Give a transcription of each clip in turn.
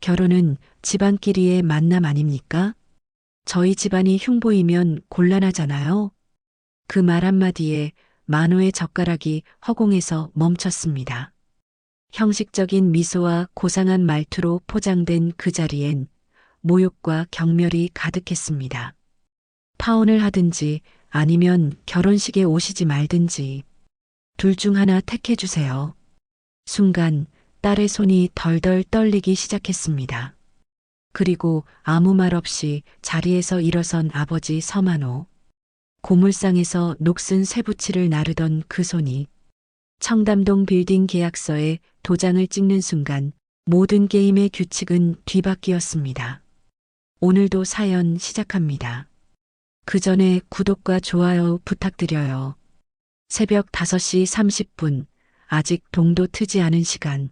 결혼은 집안끼리의 만남 아닙니까? 저희 집안이 흉보이면 곤란하잖아요. 그 말 한마디에 만호의 젓가락이 허공에서 멈췄습니다. 형식적인 미소와 고상한 말투로 포장된 그 자리엔 모욕과 경멸이 가득했습니다. 파혼을 하든지 아니면 결혼식에 오시지 말든지 둘 중 하나 택해주세요. 순간 딸의 손이 덜덜 떨리기 시작했습니다. 그리고 아무 말 없이 자리에서 일어선 아버지 서만호. 고물상에서 녹슨 쇠붙이를 나르던 그 손이 청담동 빌딩 계약서에 도장을 찍는 순간 모든 게임의 규칙은 뒤바뀌었습니다. 오늘도 사연 시작합니다. 그 전에 구독과 좋아요 부탁드려요. 새벽 5시 30분, 아직 동도 트지 않은 시간.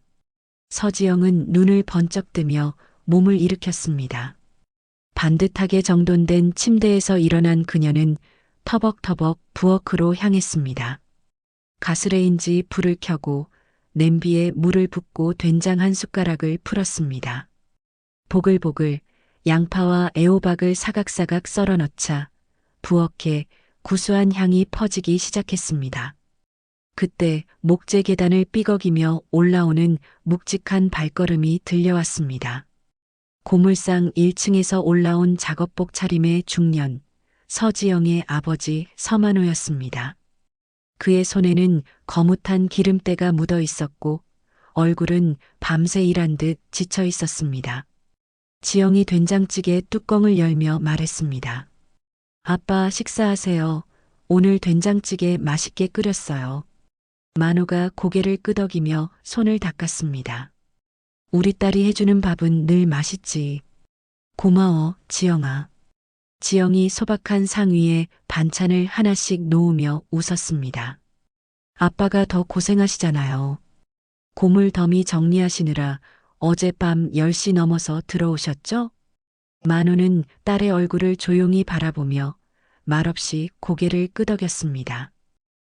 서지영은 눈을 번쩍 뜨며 몸을 일으켰습니다. 반듯하게 정돈된 침대에서 일어난 그녀는 터벅터벅 부엌으로 향했습니다. 가스레인지 불을 켜고 냄비에 물을 붓고 된장 한 숟가락을 풀었습니다. 보글보글 양파와 애호박을 사각사각 썰어 넣자 부엌에 구수한 향이 퍼지기 시작했습니다. 그때 목재 계단을 삐걱이며 올라오는 묵직한 발걸음이 들려왔습니다. 고물상 1층에서 올라온 작업복 차림의 중년, 서지영의 아버지 서만호였습니다. 그의 손에는 거뭇한 기름때가 묻어 있었고 얼굴은 밤새 일한 듯 지쳐 있었습니다. 지영이 된장찌개 뚜껑을 열며 말했습니다. 아빠 식사하세요. 오늘 된장찌개 맛있게 끓였어요. 만호가 고개를 끄덕이며 손을 닦았습니다. 우리 딸이 해주는 밥은 늘 맛있지. 고마워, 지영아. 지영이 소박한 상 위에 반찬을 하나씩 놓으며 웃었습니다. 아빠가 더 고생하시잖아요. 고물 더미 정리하시느라 어젯밤 10시 넘어서 들어오셨죠? 만호는 딸의 얼굴을 조용히 바라보며 말없이 고개를 끄덕였습니다.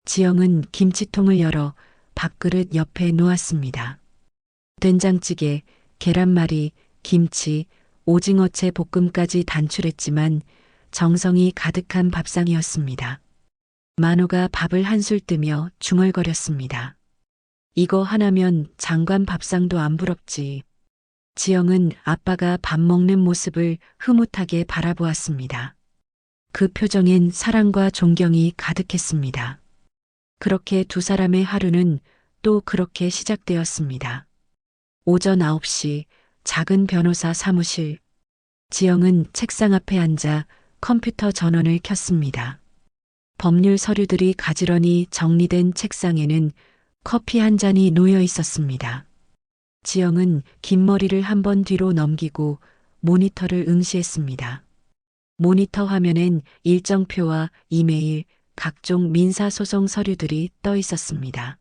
지영은 김치통을 열어 밥그릇 옆에 놓았습니다. 된장찌개, 계란말이, 김치, 오징어채 볶음까지 단출했지만 정성이 가득한 밥상이었습니다. 만호가 밥을 한술 뜨며 중얼거렸습니다. 이거 하나면 장관 밥상도 안 부럽지. 지영은 아빠가 밥 먹는 모습을 흐뭇하게 바라보았습니다. 그 표정엔 사랑과 존경이 가득했습니다. 그렇게 두 사람의 하루는 또 그렇게 시작되었습니다. 오전 9시 작은 변호사 사무실. 지영은 책상 앞에 앉아 컴퓨터 전원을 켰습니다. 법률 서류들이 가지런히 정리된 책상에는 커피 한 잔이 놓여 있었습니다. 지영은 긴 머리를 한번 뒤로 넘기고 모니터를 응시했습니다. 모니터 화면엔 일정표와 이메일, 각종 민사소송 서류들이 떠 있었습니다.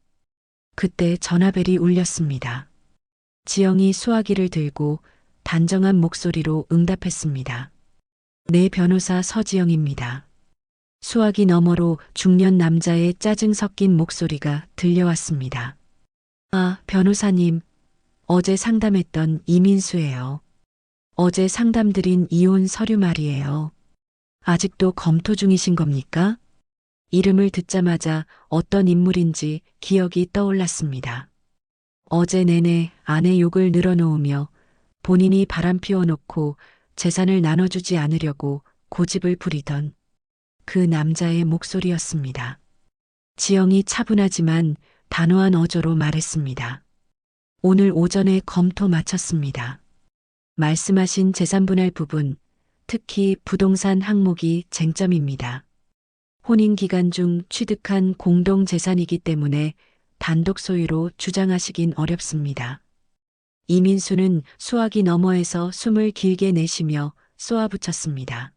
그때 전화벨이 울렸습니다. 지영이 수화기를 들고 단정한 목소리로 응답했습니다. 네, 변호사 서지영입니다. 수화기 너머로 중년 남자의 짜증 섞인 목소리가 들려왔습니다. 아, 변호사님. 어제 상담했던 이민수예요. 어제 상담드린 이혼 서류 말이에요. 아직도 검토 중이신 겁니까? 이름을 듣자마자 어떤 인물인지 기억이 떠올랐습니다. 어제 내내 아내 욕을 늘어놓으며 본인이 바람 피워놓고 재산을 나눠주지 않으려고 고집을 부리던 그 남자의 목소리였습니다. 지영이 차분하지만 단호한 어조로 말했습니다. 오늘 오전에 검토 마쳤습니다. 말씀하신 재산분할 부분, 특히 부동산 항목이 쟁점입니다. 혼인 기간 중 취득한 공동재산이기 때문에 단독 소유로 주장하시긴 어렵습니다. 이민수는 수화기 너머에서 숨을 길게 내쉬며 쏘아붙였습니다.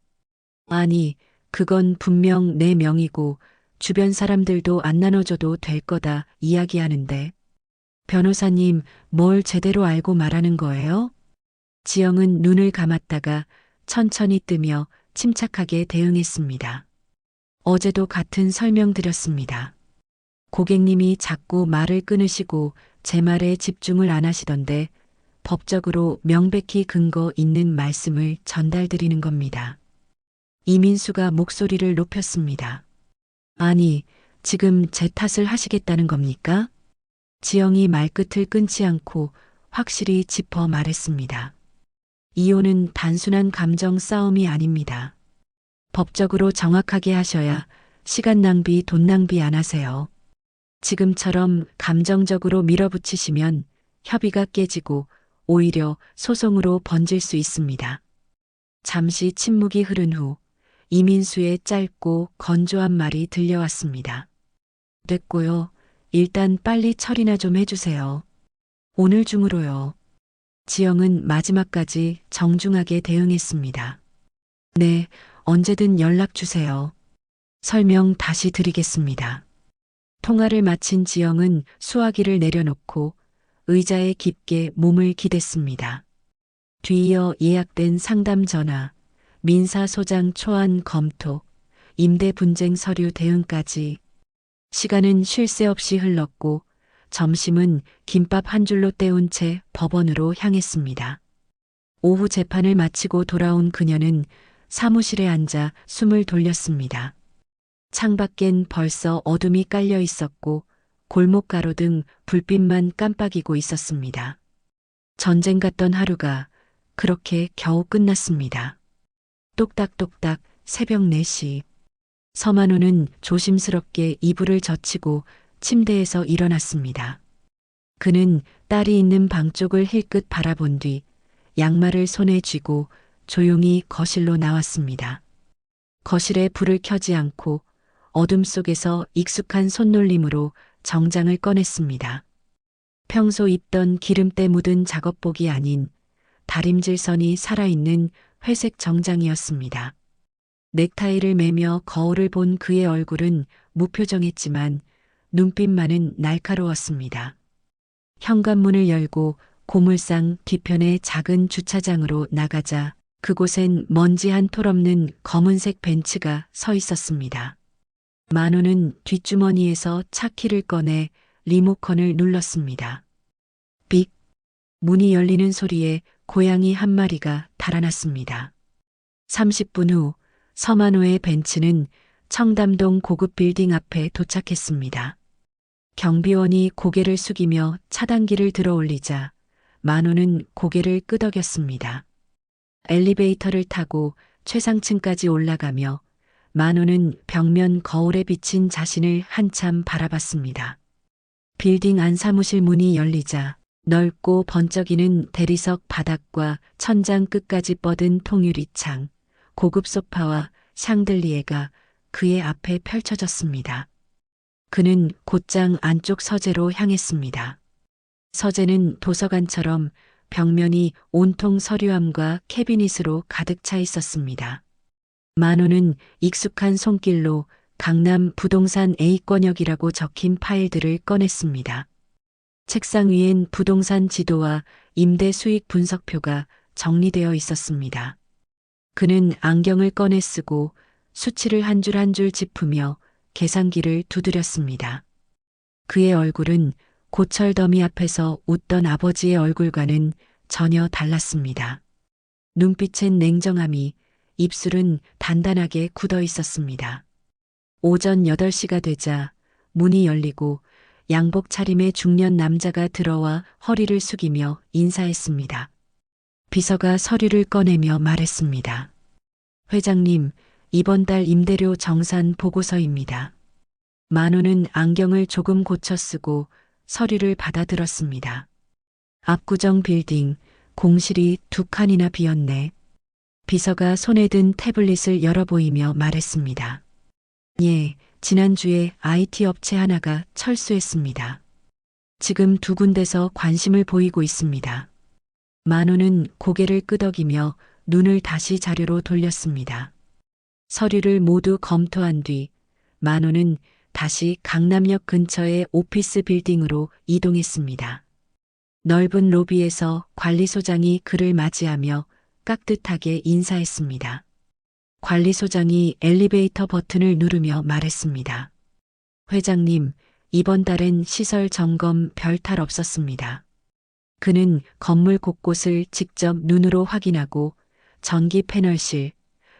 아니, 그건 분명 내 명의고 주변 사람들도 안 나눠줘도 될 거다 이야기하는데 변호사님 뭘 제대로 알고 말하는 거예요? 지영은 눈을 감았다가 천천히 뜨며 침착하게 대응했습니다. 어제도 같은 설명 드렸습니다. 고객님이 자꾸 말을 끊으시고 제 말에 집중을 안 하시던데 법적으로 명백히 근거 있는 말씀을 전달드리는 겁니다. 이민수가 목소리를 높였습니다. 아니, 지금 제 탓을 하시겠다는 겁니까? 지영이 말끝을 끊지 않고 확실히 짚어 말했습니다. 이혼은 단순한 감정 싸움이 아닙니다. 법적으로 정확하게 하셔야 시간 낭비, 돈 낭비 안 하세요. 지금처럼 감정적으로 밀어붙이시면 협의가 깨지고 오히려 소송으로 번질 수 있습니다. 잠시 침묵이 흐른 후 이민수의 짧고 건조한 말이 들려왔습니다. 됐고요. 일단 빨리 처리나 좀 해주세요. 오늘 중으로요. 지영은 마지막까지 정중하게 대응했습니다. 네, 언제든 연락 주세요. 설명 다시 드리겠습니다. 통화를 마친 지영은 수화기를 내려놓고 의자에 깊게 몸을 기댔습니다. 뒤이어 예약된 상담 전화, 민사소장 초안 검토, 임대 분쟁 서류 대응까지 시간은 쉴 새 없이 흘렀고 점심은 김밥 한 줄로 때운 채 법원으로 향했습니다. 오후 재판을 마치고 돌아온 그녀는 사무실에 앉아 숨을 돌렸습니다. 창밖엔 벌써 어둠이 깔려 있었고 골목 가로등 불빛만 깜빡이고 있었습니다. 전쟁 같던 하루가 그렇게 겨우 끝났습니다. 똑딱똑딱 새벽 4시. 서만호는 조심스럽게 이불을 젖히고 침대에서 일어났습니다. 그는 딸이 있는 방 쪽을 힐끗 바라본 뒤 양말을 손에 쥐고 조용히 거실로 나왔습니다. 거실에 불을 켜지 않고 어둠 속에서 익숙한 손놀림으로 정장을 꺼냈습니다. 평소 입던 기름때 묻은 작업복이 아닌 다림질 선이 살아있는 회색 정장이었습니다. 넥타이를 매며 거울을 본 그의 얼굴은 무표정했지만 눈빛만은 날카로웠습니다. 현관문을 열고 고물상 뒤편의 작은 주차장으로 나가자 그곳엔 먼지 한 톨 없는 검은색 벤츠가 서 있었습니다. 만호는 뒷주머니에서 차키를 꺼내 리모컨을 눌렀습니다. 삑! 문이 열리는 소리에 고양이 한 마리가 달아났습니다. 30분 후 서만호의 벤츠는 청담동 고급 빌딩 앞에 도착했습니다. 경비원이 고개를 숙이며 차단기를 들어올리자 만호는 고개를 끄덕였습니다. 엘리베이터를 타고 최상층까지 올라가며 만호는 벽면 거울에 비친 자신을 한참 바라봤습니다. 빌딩 안 사무실 문이 열리자 넓고 번쩍이는 대리석 바닥과 천장 끝까지 뻗은 통유리창, 고급 소파와 샹들리에가 그의 앞에 펼쳐졌습니다. 그는 곧장 안쪽 서재로 향했습니다. 서재는 도서관처럼 벽면이 온통 서류함과 캐비닛으로 가득 차 있었습니다. 만호는 익숙한 손길로 강남 부동산 A권역이라고 적힌 파일들을 꺼냈습니다. 책상 위엔 부동산 지도와 임대 수익 분석표가 정리되어 있었습니다. 그는 안경을 꺼내 쓰고 수치를 한 줄 한 줄 짚으며 계산기를 두드렸습니다. 그의 얼굴은 고철 더미 앞에서 웃던 아버지의 얼굴과는 전혀 달랐습니다. 눈빛엔 냉정함이, 입술은 단단하게 굳어 있었습니다. 오전 8시가 되자 문이 열리고 양복 차림의 중년 남자가 들어와 허리를 숙이며 인사했습니다. 비서가 서류를 꺼내며 말했습니다. 회장님, 이번 달 임대료 정산 보고서입니다. 만호는 안경을 조금 고쳐 쓰고 서류를 받아들었습니다. 압구정 빌딩, 공실이 2칸이나 비었네. 비서가 손에 든 태블릿을 열어 보이며 말했습니다. 예, 지난주에 IT 업체 하나가 철수했습니다. 지금 2군데서 관심을 보이고 있습니다. 만호는 고개를 끄덕이며 눈을 다시 자료로 돌렸습니다. 서류를 모두 검토한 뒤 만호는 다시 강남역 근처의 오피스 빌딩으로 이동했습니다. 넓은 로비에서 관리소장이 그를 맞이하며 깍듯하게 인사했습니다. 관리소장이 엘리베이터 버튼을 누르며 말했습니다. 회장님, 이번 달엔 시설 점검 별 탈 없었습니다. 그는 건물 곳곳을 직접 눈으로 확인하고 전기 패널실,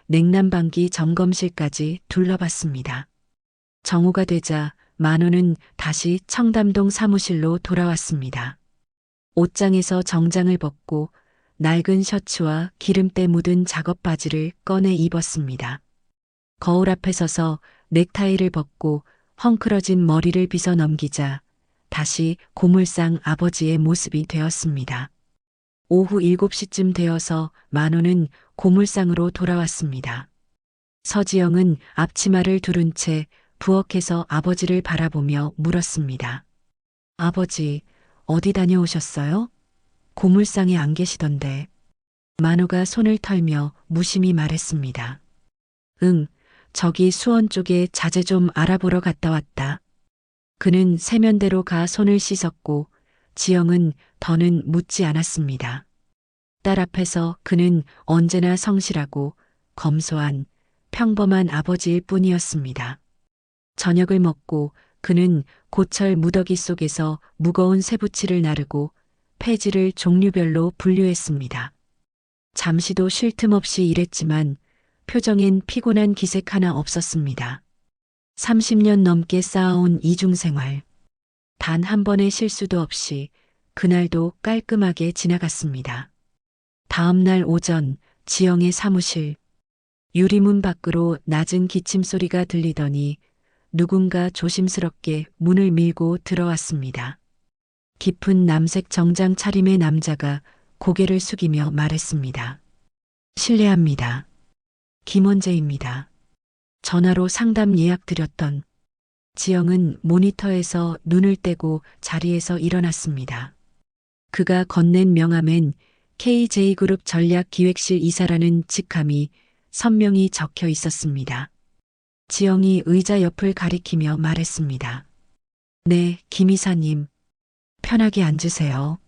냉난방기 점검실까지 둘러봤습니다. 정오가 되자 만호는 다시 청담동 사무실로 돌아왔습니다. 옷장에서 정장을 벗고 낡은 셔츠와 기름때 묻은 작업 바지를 꺼내 입었습니다. 거울 앞에 서서 넥타이를 벗고 헝클어진 머리를 빗어 넘기자 다시 고물상 아버지의 모습이 되었습니다. 오후 7시쯤 되어서 만호는 고물상으로 돌아왔습니다. 서지영은 앞치마를 두른 채 부엌에서 아버지를 바라보며 물었습니다. 아버지, 어디 다녀오셨어요? 고물상에 안 계시던데. 만호가 손을 털며 무심히 말했습니다. 응, 저기 수원 쪽에 자재 좀 알아보러 갔다 왔다. 그는 세면대로 가 손을 씻었고 지영은 더는 묻지 않았습니다. 딸 앞에서 그는 언제나 성실하고 검소한 평범한 아버지일 뿐이었습니다. 저녁을 먹고 그는 고철 무더기 속에서 무거운 쇠붙이를 나르고 폐지를 종류별로 분류했습니다. 잠시도 쉴 틈 없이 일했지만 표정엔 피곤한 기색 하나 없었습니다. 30년 넘게 쌓아온 이중생활. 단 한 번의 실수도 없이 그날도 깔끔하게 지나갔습니다. 다음 날 오전 지영의 사무실. 유리문 밖으로 낮은 기침 소리가 들리더니 누군가 조심스럽게 문을 밀고 들어왔습니다. 깊은 남색 정장 차림의 남자가 고개를 숙이며 말했습니다. 실례합니다. 김원재입니다. 전화로 상담 예약 드렸던. 지영은 모니터에서 눈을 떼고 자리에서 일어났습니다. 그가 건넨 명함엔 KJ그룹 전략기획실 이사라는 직함이 선명히 적혀 있었습니다. 지영이 의자 옆을 가리키며 말했습니다. 네, 김 이사님. 편하게 앉으세요.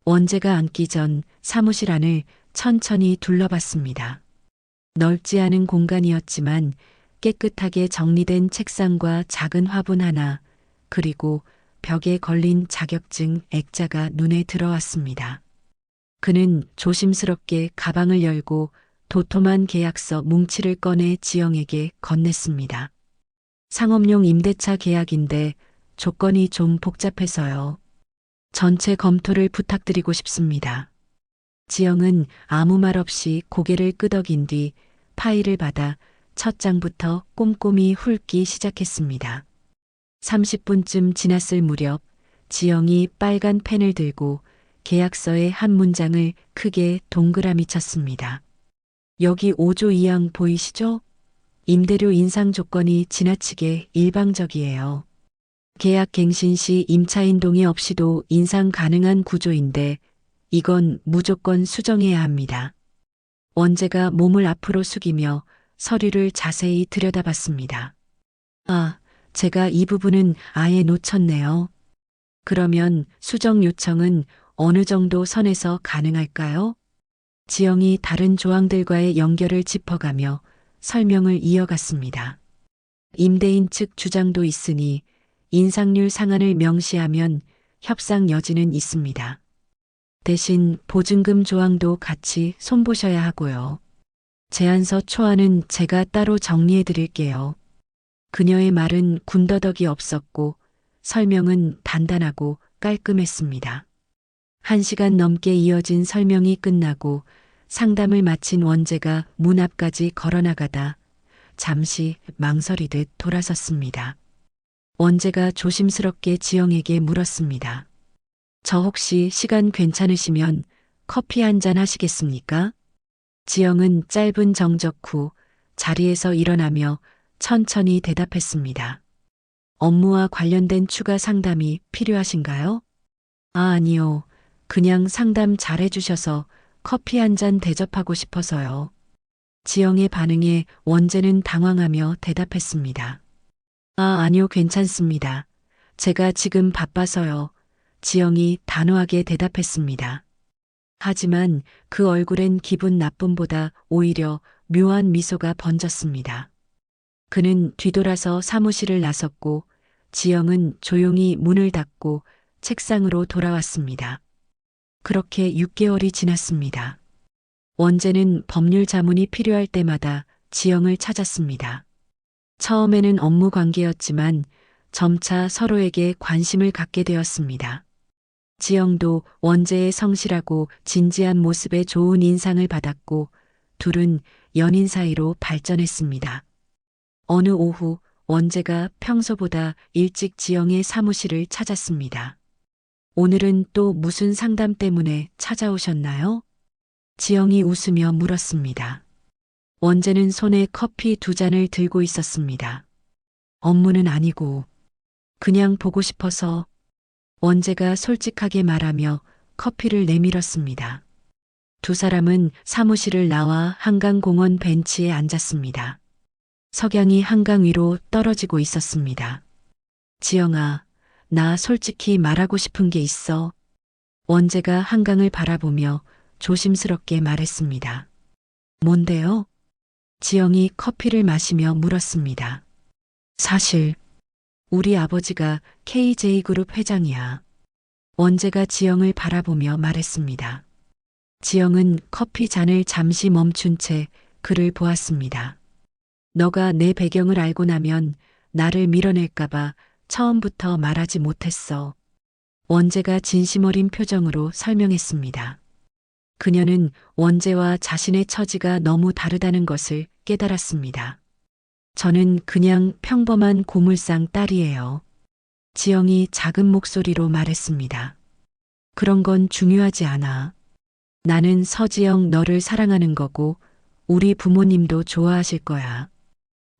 원재가 앉기 전 사무실 안을 천천히 둘러봤습니다. 넓지 않은 공간이었지만 깨끗하게 정리된 책상과 작은 화분 하나, 그리고 벽에 걸린 자격증 액자가 눈에 들어왔습니다. 그는 조심스럽게 가방을 열고 도톰한 계약서 뭉치를 꺼내 지영에게 건넸습니다. 상업용 임대차 계약인데 조건이 좀 복잡해서요. 전체 검토를 부탁드리고 싶습니다. 지영은 아무 말 없이 고개를 끄덕인 뒤 파일을 받아 첫 장부터 꼼꼼히 훑기 시작했습니다. 30분쯤 지났을 무렵 지영이 빨간 펜을 들고 계약서의 한 문장을 크게 동그라미 쳤습니다. 여기 5조 2항 보이시죠? 임대료 인상 조건이 지나치게 일방적이에요. 계약 갱신 시 임차인 동의 없이도 인상 가능한 구조인데 이건 무조건 수정해야 합니다. 원재가 몸을 앞으로 숙이며 서류를 자세히 들여다봤습니다. 아, 제가 이 부분은 아예 놓쳤네요. 그러면 수정 요청은 어느 정도 선에서 가능할까요? 지영이 다른 조항들과의 연결을 짚어가며 설명을 이어갔습니다. 임대인 측 주장도 있으니 인상률 상한을 명시하면 협상 여지는 있습니다. 대신 보증금 조항도 같이 손보셔야 하고요. 제안서 초안은 제가 따로 정리해 드릴게요. 그녀의 말은 군더더기 없었고 설명은 단단하고 깔끔했습니다. 1시간 넘게 이어진 설명이 끝나고 상담을 마친 원재가 문 앞까지 걸어나가다 잠시 망설이듯 돌아섰습니다. 원재가 조심스럽게 지영에게 물었습니다. 저 혹시 시간 괜찮으시면 커피 한 잔 하시겠습니까? 지영은 짧은 정적 후 자리에서 일어나며 천천히 대답했습니다. 업무와 관련된 추가 상담이 필요하신가요? 아, 아니요. 그냥 상담 잘 해주셔서 커피 한 잔 대접하고 싶어서요. 지영의 반응에 원재는 당황하며 대답했습니다. 아, 아니요, 괜찮습니다. 제가 지금 바빠서요. 지영이 단호하게 대답했습니다. 하지만 그 얼굴엔 기분 나쁨보다 오히려 묘한 미소가 번졌습니다. 그는 뒤돌아서 사무실을 나섰고 지영은 조용히 문을 닫고 책상으로 돌아왔습니다. 그렇게 6개월이 지났습니다. 원재는 법률 자문이 필요할 때마다 지영을 찾았습니다. 처음에는 업무 관계였지만 점차 서로에게 관심을 갖게 되었습니다. 지영도 원재의 성실하고 진지한 모습에 좋은 인상을 받았고 둘은 연인 사이로 발전했습니다. 어느 오후 원재가 평소보다 일찍 지영의 사무실을 찾았습니다. 오늘은 또 무슨 상담 때문에 찾아오셨나요? 지영이 웃으며 물었습니다. 원재는 손에 커피 2잔을 들고 있었습니다. 업무는 아니고 그냥 보고 싶어서. 원재가 솔직하게 말하며 커피를 내밀었습니다. 두 사람은 사무실을 나와 한강공원 벤치에 앉았습니다. 석양이 한강 위로 떨어지고 있었습니다. 지영아, 나 솔직히 말하고 싶은 게 있어. 원재가 한강을 바라보며 조심스럽게 말했습니다. 뭔데요? 지영이 커피를 마시며 물었습니다. 사실 우리 아버지가 KJ그룹 회장이야. 원재가 지영을 바라보며 말했습니다. 지영은 커피 잔을 잠시 멈춘 채 그를 보았습니다. 너가 내 배경을 알고 나면 나를 밀어낼까봐 처음부터 말하지 못했어. 원재가 진심 어린 표정으로 설명했습니다. 그녀는 원재와 자신의 처지가 너무 다르다는 것을 깨달았습니다. 저는 그냥 평범한 고물상 딸이에요. 지영이 작은 목소리로 말했습니다. 그런 건 중요하지 않아. 나는 서지영 너를 사랑하는 거고 우리 부모님도 좋아하실 거야.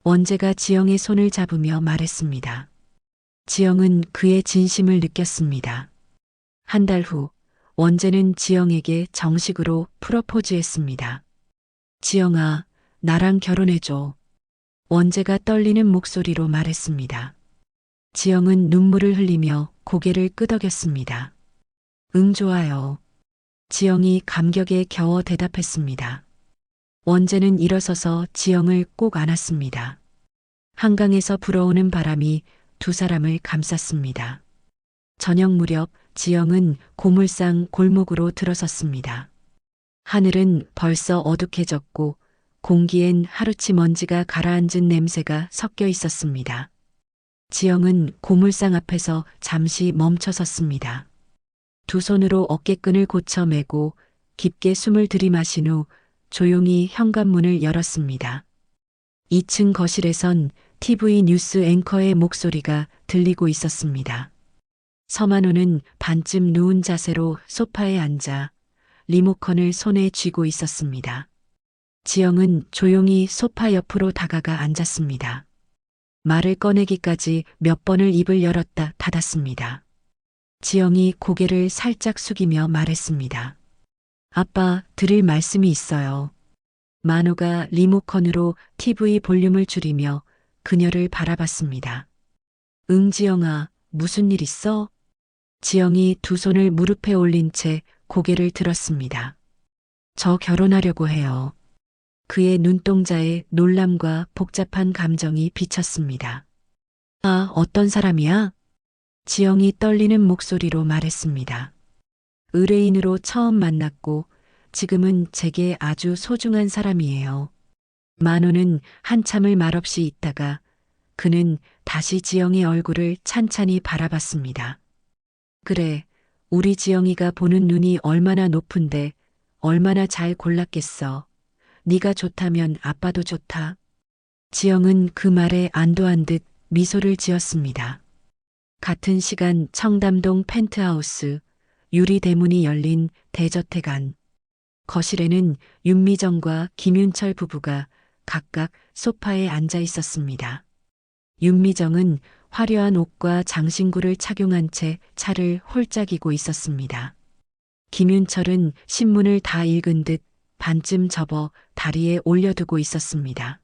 원재가 지영의 손을 잡으며 말했습니다. 지영은 그의 진심을 느꼈습니다. 한 달 후 원재는 지영에게 정식으로 프로포즈했습니다. 지영아, 나랑 결혼해줘. 원재가 떨리는 목소리로 말했습니다. 지영은 눈물을 흘리며 고개를 끄덕였습니다. 응, 좋아요. 지영이 감격에 겨워 대답했습니다. 원재는 일어서서 지영을 꼭 안았습니다. 한강에서 불어오는 바람이 두 사람을 감쌌습니다. 저녁 무렵 지영은 고물상 골목으로 들어섰습니다. 하늘은 벌써 어둑해졌고 공기엔 하루치 먼지가 가라앉은 냄새가 섞여 있었습니다. 지영은 고물상 앞에서 잠시 멈춰 섰습니다. 두 손으로 어깨끈을 고쳐 매고 깊게 숨을 들이마신 후 조용히 현관문을 열었습니다. 2층 거실에선 TV 뉴스 앵커의 목소리가 들리고 있었습니다. 서만호는 반쯤 누운 자세로 소파에 앉아 리모컨을 손에 쥐고 있었습니다. 지영은 조용히 소파 옆으로 다가가 앉았습니다. 말을 꺼내기까지 몇 번을 입을 열었다 닫았습니다. 지영이 고개를 살짝 숙이며 말했습니다. 아빠, 드릴 말씀이 있어요. 만호가 리모컨으로 TV 볼륨을 줄이며 그녀를 바라봤습니다. 응, 지영아, 무슨 일 있어? 지영이 두 손을 무릎에 올린 채 고개를 들었습니다. 저 결혼하려고 해요. 그의 눈동자에 놀람과 복잡한 감정이 비쳤습니다. 아, 어떤 사람이야? 지영이 떨리는 목소리로 말했습니다. 의뢰인으로 처음 만났고 지금은 제게 아주 소중한 사람이에요. 만호는 한참을 말없이 있다가 그는 다시 지영의 얼굴을 찬찬히 바라봤습니다. 그래, 우리 지영이가 보는 눈이 얼마나 높은데 얼마나 잘 골랐겠어. 네가 좋다면 아빠도 좋다. 지영은 그 말에 안도한 듯 미소를 지었습니다. 같은 시간 청담동 펜트하우스, 유리 대문이 열린 대저택 안. 거실에는 윤미정과 김윤철 부부가 각각 소파에 앉아 있었습니다. 윤미정은 화려한 옷과 장신구를 착용한 채 차를 홀짝이고 있었습니다. 김윤철은 신문을 다 읽은 듯 반쯤 접어 다리에 올려두고 있었습니다.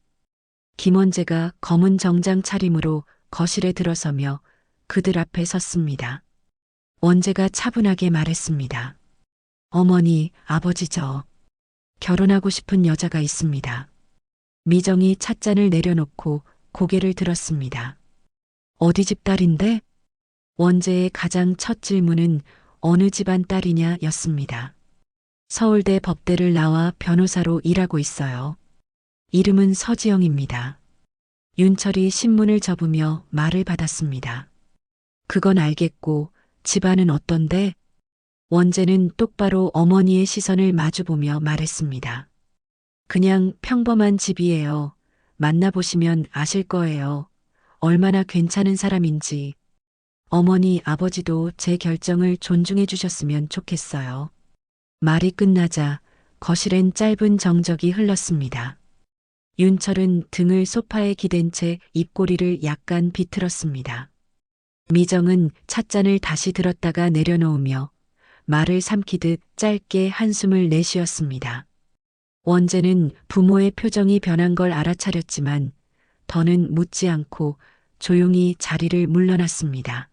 김원재가 검은 정장 차림으로 거실에 들어서며 그들 앞에 섰습니다. 원재가 차분하게 말했습니다. 어머니, 아버지 저 결혼하고 싶은 여자가 있습니다. 미정이 찻잔을 내려놓고 고개를 들었습니다. 어디 집 딸인데? 원재의 가장 첫 질문은 어느 집안 딸이냐 였습니다. 서울대 법대를 나와 변호사로 일하고 있어요. 이름은 서지영입니다. 윤철이 신문을 접으며 말을 받았습니다. 그건 알겠고 집안은 어떤데? 원재는 똑바로 어머니의 시선을 마주보며 말했습니다. 그냥 평범한 집이에요. 만나보시면 아실 거예요. 얼마나 괜찮은 사람인지. 어머니, 아버지도 제 결정을 존중해 주셨으면 좋겠어요. 말이 끝나자 거실엔 짧은 정적이 흘렀습니다. 윤철은 등을 소파에 기댄 채 입꼬리를 약간 비틀었습니다. 미정은 찻잔을 다시 들었다가 내려놓으며 말을 삼키듯 짧게 한숨을 내쉬었습니다. 원재는 부모의 표정이 변한 걸 알아차렸지만 더는 묻지 않고 조용히 자리를 물러났습니다.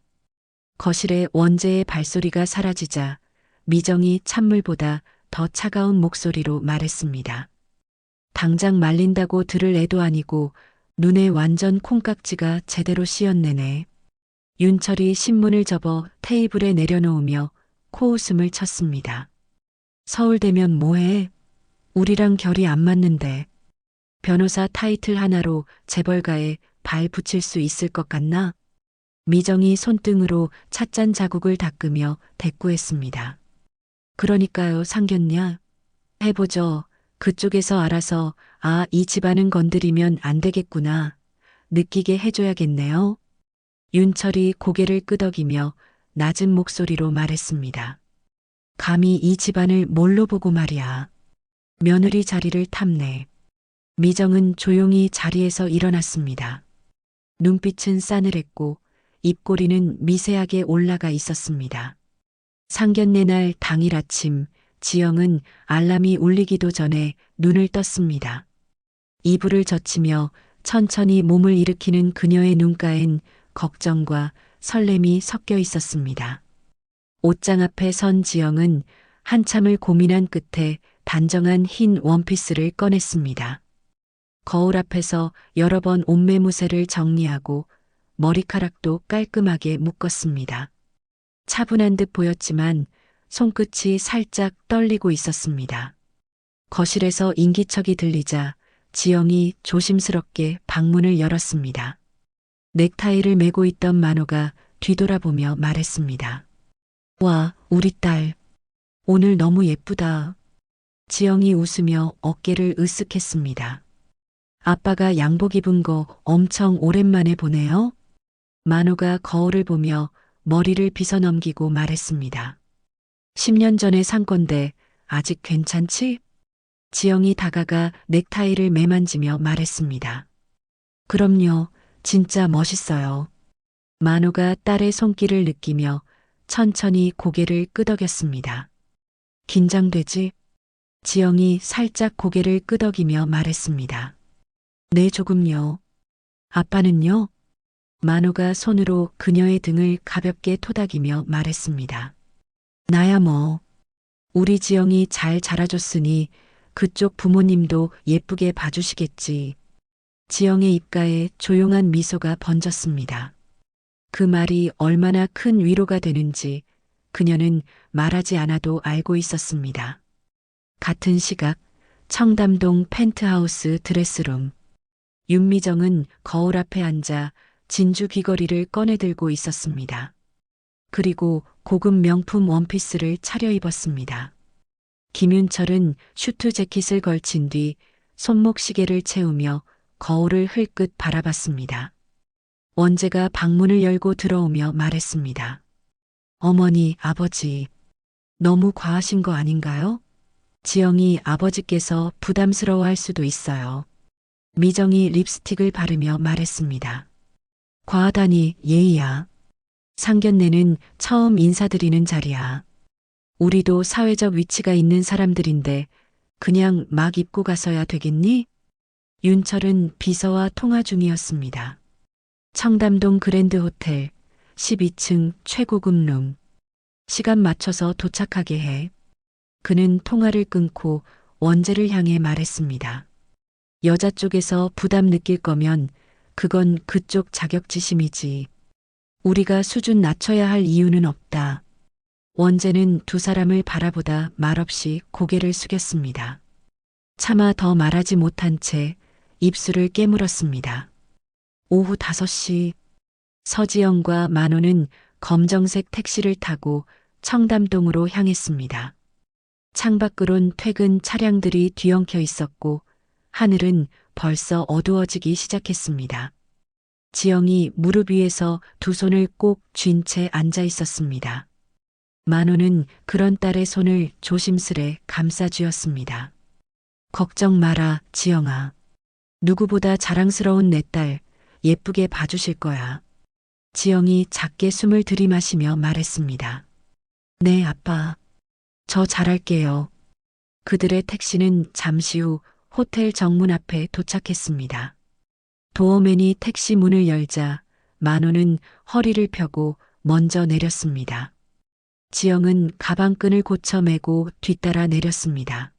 거실에 원재의 발소리가 사라지자 미정이 찬물보다 더 차가운 목소리로 말했습니다. 당장 말린다고 들을 애도 아니고 눈에 완전 콩깍지가 제대로 씌었네네. 윤철이 신문을 접어 테이블에 내려놓으며 코웃음을 쳤습니다. 서울대면 뭐해? 우리랑 결이 안 맞는데. 변호사 타이틀 하나로 재벌가에 발 붙일 수 있을 것 같나? 미정이 손등으로 찻잔 자국을 닦으며 대꾸했습니다. 그러니까요, 상견냐? 해보죠. 그쪽에서 알아서 이 집안은 건드리면 안 되겠구나. 느끼게 해줘야겠네요. 윤철이 고개를 끄덕이며 낮은 목소리로 말했습니다. 감히 이 집안을 뭘로 보고 말이야. 며느리 자리를 탐내. 미정은 조용히 자리에서 일어났습니다. 눈빛은 싸늘했고 입꼬리는 미세하게 올라가 있었습니다. 상견례 날 당일 아침 지영은 알람이 울리기도 전에 눈을 떴습니다. 이불을 젖히며 천천히 몸을 일으키는 그녀의 눈가엔 걱정과 설렘이 섞여 있었습니다. 옷장 앞에 선 지영은 한참을 고민한 끝에 단정한 흰 원피스를 꺼냈습니다. 거울 앞에서 여러 번 옷매무새를 정리하고 머리카락도 깔끔하게 묶었습니다. 차분한 듯 보였지만 손끝이 살짝 떨리고 있었습니다. 거실에서 인기척이 들리자 지영이 조심스럽게 방문을 열었습니다. 넥타이를 메고 있던 만호가 뒤돌아보며 말했습니다. 와, 우리 딸. 오늘 너무 예쁘다. 지영이 웃으며 어깨를 으쓱했습니다. 아빠가 양복 입은 거 엄청 오랜만에 보네요. 만호가 거울을 보며 머리를 빗어넘기고 말했습니다. 10년 전에 산 건데 아직 괜찮지? 지영이 다가가 넥타이를 매만지며 말했습니다. 그럼요, 진짜 멋있어요. 만호가 딸의 손길을 느끼며 천천히 고개를 끄덕였습니다. 긴장되지? 지영이 살짝 고개를 끄덕이며 말했습니다. 네, 조금요. 아빠는요? 만호가 손으로 그녀의 등을 가볍게 토닥이며 말했습니다. 나야 뭐. 우리 지영이 잘 자라줬으니 그쪽 부모님도 예쁘게 봐주시겠지. 지영의 입가에 조용한 미소가 번졌습니다. 그 말이 얼마나 큰 위로가 되는지 그녀는 말하지 않아도 알고 있었습니다. 같은 시각 청담동 펜트하우스 드레스룸. 윤미정은 거울 앞에 앉아 진주 귀걸이를 꺼내들고 있었습니다. 그리고 고급 명품 원피스를 차려입었습니다. 김윤철은 슈트 재킷을 걸친 뒤 손목 시계를 채우며 거울을 흘끗 바라봤습니다. 원재가 방문을 열고 들어오며 말했습니다. 어머니, 아버지, 너무 과하신 거 아닌가요? 지영이 아버지께서 부담스러워할 수도 있어요. 미정이 립스틱을 바르며 말했습니다. 과하다니 예의야. 상견례는 처음 인사드리는 자리야. 우리도 사회적 위치가 있는 사람들인데 그냥 막 입고 가서야 되겠니? 윤철은 비서와 통화 중이었습니다. 청담동 그랜드 호텔 12층 최고급 룸. 시간 맞춰서 도착하게 해. 그는 통화를 끊고 원재를 향해 말했습니다. 여자 쪽에서 부담 느낄 거면 그건 그쪽 자격지심이지. 우리가 수준 낮춰야 할 이유는 없다. 원재는 두 사람을 바라보다 말없이 고개를 숙였습니다. 차마 더 말하지 못한 채 입술을 깨물었습니다. 오후 5시 서지영과 만호는 검정색 택시를 타고 청담동으로 향했습니다. 창밖으론 퇴근 차량들이 뒤엉켜 있었고 하늘은 벌써 어두워지기 시작했습니다. 지영이 무릎 위에서 두 손을 꼭 쥔 채 앉아 있었습니다. 만호는 그런 딸의 손을 조심스레 감싸 쥐었습니다. 걱정 마라, 지영아. 누구보다 자랑스러운 내 딸 예쁘게 봐주실 거야. 지영이 작게 숨을 들이마시며 말했습니다. 네, 아빠. 저 잘할게요. 그들의 택시는 잠시 후 호텔 정문 앞에 도착했습니다. 도어맨이 택시 문을 열자 만호는 허리를 펴고 먼저 내렸습니다. 지영은 가방끈을 고쳐 매고 뒤따라 내렸습니다.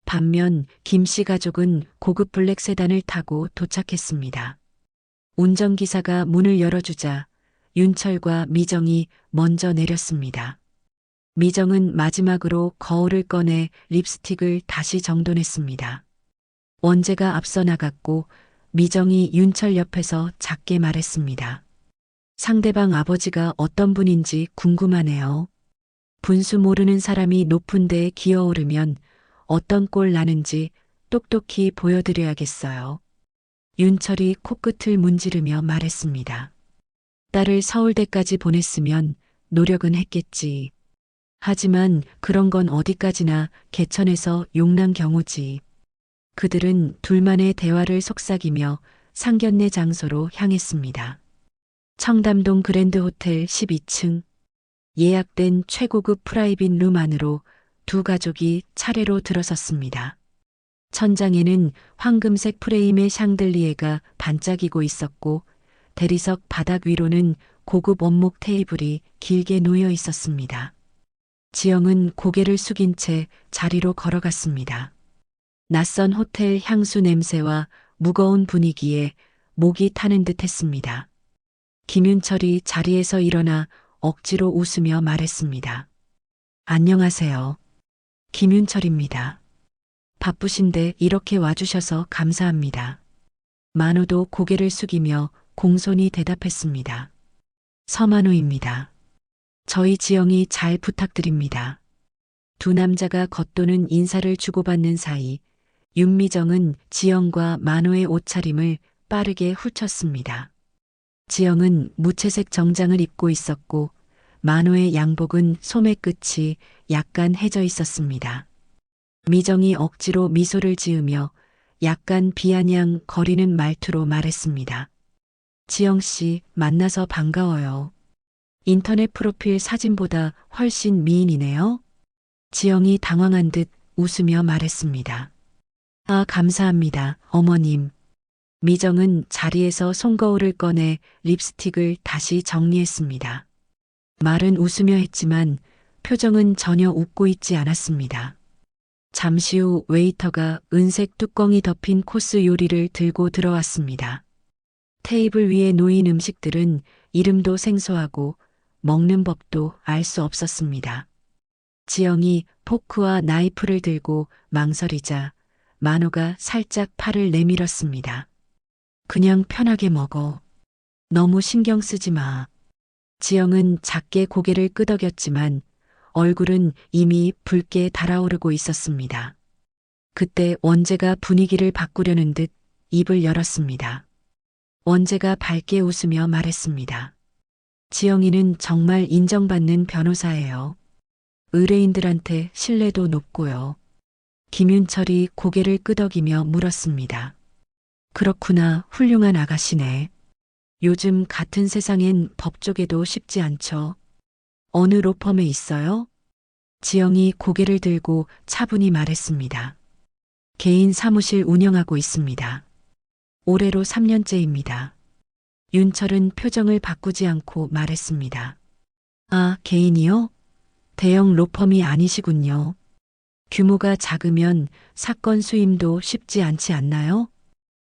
반면 김 씨 가족은 고급 블랙 세단을 타고 도착했습니다. 운전기사가 문을 열어주자 윤철과 미정이 먼저 내렸습니다. 미정은 마지막으로 거울을 꺼내 립스틱을 다시 정돈했습니다. 원재가 앞서 나갔고 미정이 윤철 옆에서 작게 말했습니다. 상대방 아버지가 어떤 분인지 궁금하네요. 분수 모르는 사람이 높은 데에 기어오르면 어떤 꼴 나는지 똑똑히 보여드려야겠어요. 윤철이 코끝을 문지르며 말했습니다. 딸을 서울대까지 보냈으면 노력은 했겠지. 하지만 그런 건 어디까지나 개천에서 용난 경우지. 그들은 둘만의 대화를 속삭이며 상견례 장소로 향했습니다. 청담동 그랜드 호텔 12층. 예약된 최고급 프라이빗 룸 안으로 두 가족이 차례로 들어섰습니다. 천장에는 황금색 프레임의 샹들리에가 반짝이고 있었고 대리석 바닥 위로는 고급 원목 테이블이 길게 놓여 있었습니다. 지영은 고개를 숙인 채 자리로 걸어갔습니다. 낯선 호텔 향수 냄새와 무거운 분위기에 목이 타는 듯 했습니다. 김윤철이 자리에서 일어나 억지로 웃으며 말했습니다. 안녕하세요. 김윤철입니다. 바쁘신데 이렇게 와주셔서 감사합니다. 만호도 고개를 숙이며 공손히 대답했습니다. 서만호입니다. 저희 지영이 잘 부탁드립니다. 두 남자가 겉도는 인사를 주고받는 사이 윤미정은 지영과 만호의 옷차림을 빠르게 훑쳤습니다. 지영은 무채색 정장을 입고 있었고 만호의 양복은 소매 끝이 약간 해져 있었습니다. 미정이 억지로 미소를 지으며 약간 비아냥 거리는 말투로 말했습니다. 지영 씨, 만나서 반가워요. 인터넷 프로필 사진보다 훨씬 미인이네요. 지영이 당황한 듯 웃으며 말했습니다. 아, 감사합니다, 어머님. 미정은 자리에서 손거울을 꺼내 립스틱을 다시 정리했습니다. 말은 웃으며 했지만 표정은 전혀 웃고 있지 않았습니다. 잠시 후 웨이터가 은색 뚜껑이 덮인 코스 요리를 들고 들어왔습니다. 테이블 위에 놓인 음식들은 이름도 생소하고 먹는 법도 알 수 없었습니다. 지영이 포크와 나이프를 들고 망설이자 만호가 살짝 팔을 내밀었습니다. 그냥 편하게 먹어. 너무 신경 쓰지 마. 지영은 작게 고개를 끄덕였지만 얼굴은 이미 붉게 달아오르고 있었습니다. 그때 원재가 분위기를 바꾸려는 듯 입을 열었습니다. 원재가 밝게 웃으며 말했습니다. 지영이는 정말 인정받는 변호사예요. 의뢰인들한테 신뢰도 높고요. 김윤철이 고개를 끄덕이며 물었습니다. 그렇구나, 훌륭한 아가씨네. 요즘 같은 세상엔 법 쪽에도 쉽지 않죠. 어느 로펌에 있어요? 지영이 고개를 들고 차분히 말했습니다. 개인 사무실 운영하고 있습니다. 올해로 3년째입니다. 윤철은 표정을 바꾸지 않고 말했습니다. 아, 개인이요? 대형 로펌이 아니시군요. 규모가 작으면 사건 수임도 쉽지 않지 않나요?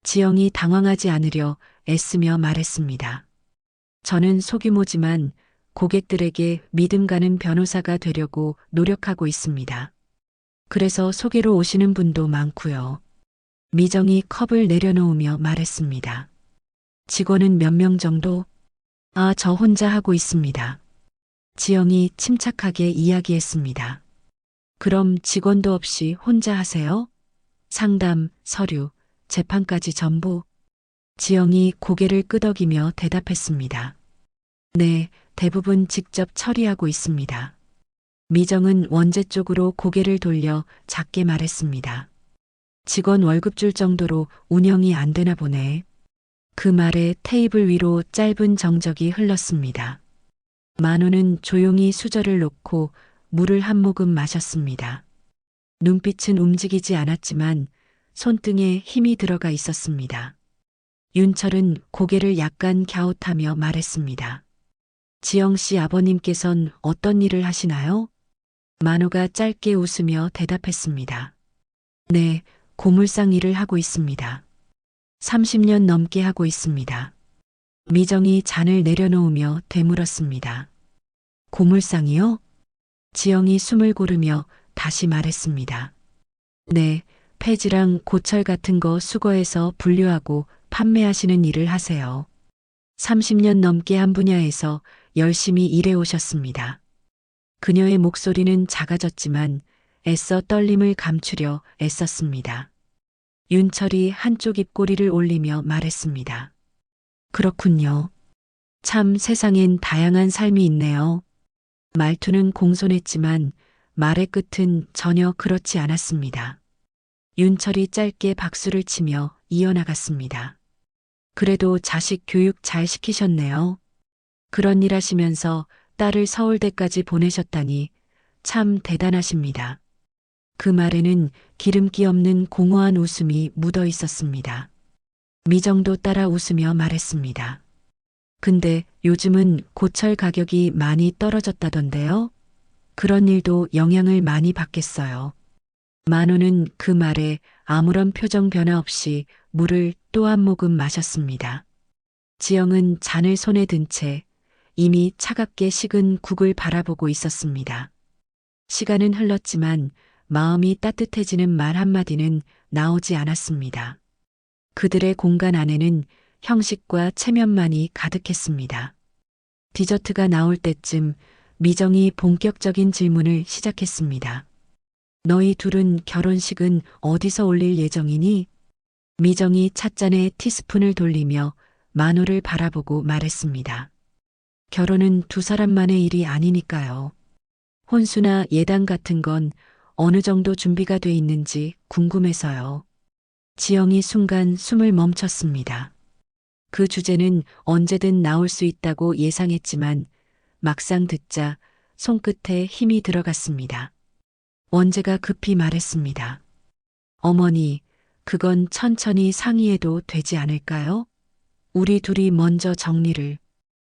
지영이 당황하지 않으려 애쓰며 말했습니다. 저는 소규모지만 고객들에게 믿음 가는 변호사가 되려고 노력하고 있습니다. 그래서 소개로 오시는 분도 많고요. 미정이 컵을 내려놓으며 말했습니다. 직원은 몇 명 정도? 아, 저 혼자 하고 있습니다. 지영이 침착하게 이야기했습니다. 그럼 직원도 없이 혼자 하세요? 상담, 서류, 재판까지 전부? 지영이 고개를 끄덕이며 대답했습니다. 네, 대부분 직접 처리하고 있습니다. 미정은 원재 쪽으로 고개를 돌려 작게 말했습니다. 직원 월급 줄 정도로 운영이 안 되나 보네. 그 말에 테이블 위로 짧은 정적이 흘렀습니다. 만호는 조용히 수저를 놓고 물을 한 모금 마셨습니다. 눈빛은 움직이지 않았지만 손등에 힘이 들어가 있었습니다. 윤철은 고개를 약간 갸웃하며 말했습니다. 지영 씨 아버님께선 어떤 일을 하시나요? 만호가 짧게 웃으며 대답했습니다. 네, 고물상 일을 하고 있습니다. 30년 넘게 하고 있습니다. 미정이 잔을 내려놓으며 되물었습니다. 고물상이요? 지영이 숨을 고르며 다시 말했습니다. 네, 폐지랑 고철 같은 거 수거해서 분류하고 판매하시는 일을 하세요. 30년 넘게 한 분야에서 열심히 일해 오셨습니다. 그녀의 목소리는 작아졌지만 애써 떨림을 감추려 애썼습니다. 윤철이 한쪽 입꼬리를 올리며 말했습니다. 그렇군요. 참 세상엔 다양한 삶이 있네요. 말투는 공손했지만 말의 끝은 전혀 그렇지 않았습니다. 윤철이 짧게 박수를 치며 이어나갔습니다. 그래도 자식 교육 잘 시키셨네요. 그런 일 하시면서 딸을 서울대까지 보내셨다니 참 대단하십니다. 그 말에는 기름기 없는 공허한 웃음이 묻어 있었습니다. 미정도 따라 웃으며 말했습니다. 근데 요즘은 고철 가격이 많이 떨어졌다던데요? 그런 일도 영향을 많이 받겠어요. 만호는 그 말에 아무런 표정 변화 없이 물을 또 한 모금 마셨습니다. 지영은 잔을 손에 든 채 이미 차갑게 식은 국을 바라보고 있었습니다. 시간은 흘렀지만 마음이 따뜻해지는 말 한마디는 나오지 않았습니다. 그들의 공간 안에는 형식과 체면만이 가득했습니다. 디저트가 나올 때쯤 미정이 본격적인 질문을 시작했습니다. 너희 둘은 결혼식은 어디서 올릴 예정이니? 미정이 찻잔에 티스푼을 돌리며 만호를 바라보고 말했습니다. 결혼은 두 사람만의 일이 아니니까요. 혼수나 예당 같은 건 어느 정도 준비가 돼 있는지 궁금해서요. 지영이 순간 숨을 멈췄습니다. 그 주제는 언제든 나올 수 있다고 예상했지만 막상 듣자 손끝에 힘이 들어갔습니다. 원재가 급히 말했습니다. 어머니, 그건 천천히 상의해도 되지 않을까요? 우리 둘이 먼저 정리를.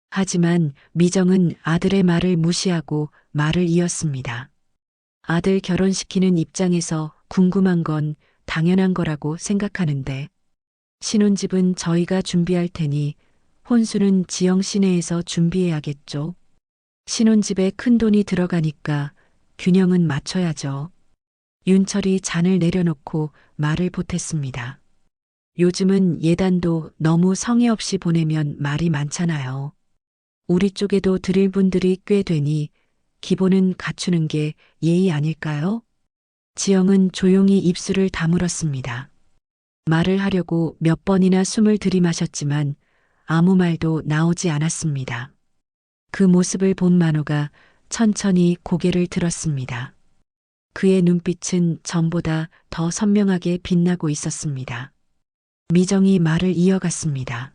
하지만 미정은 아들의 말을 무시하고 말을 이었습니다. 아들 결혼시키는 입장에서 궁금한 건 당연한 거라고 생각하는데 신혼집은 저희가 준비할 테니 혼수는 지영 시내에서 준비해야겠죠. 신혼집에 큰 돈이 들어가니까 균형은 맞춰야죠. 윤철이 잔을 내려놓고 말을 보탰습니다. 요즘은 예단도 너무 성의 없이 보내면 말이 많잖아요. 우리 쪽에도 드릴 분들이 꽤 되니 기본은 갖추는 게 예의 아닐까요? 지영은 조용히 입술을 다물었습니다. 말을 하려고 몇 번이나 숨을 들이마셨지만 아무 말도 나오지 않았습니다. 그 모습을 본 만호가 천천히 고개를 들었습니다. 그의 눈빛은 전보다 더 선명하게 빛나고 있었습니다. 미정이 말을 이어갔습니다.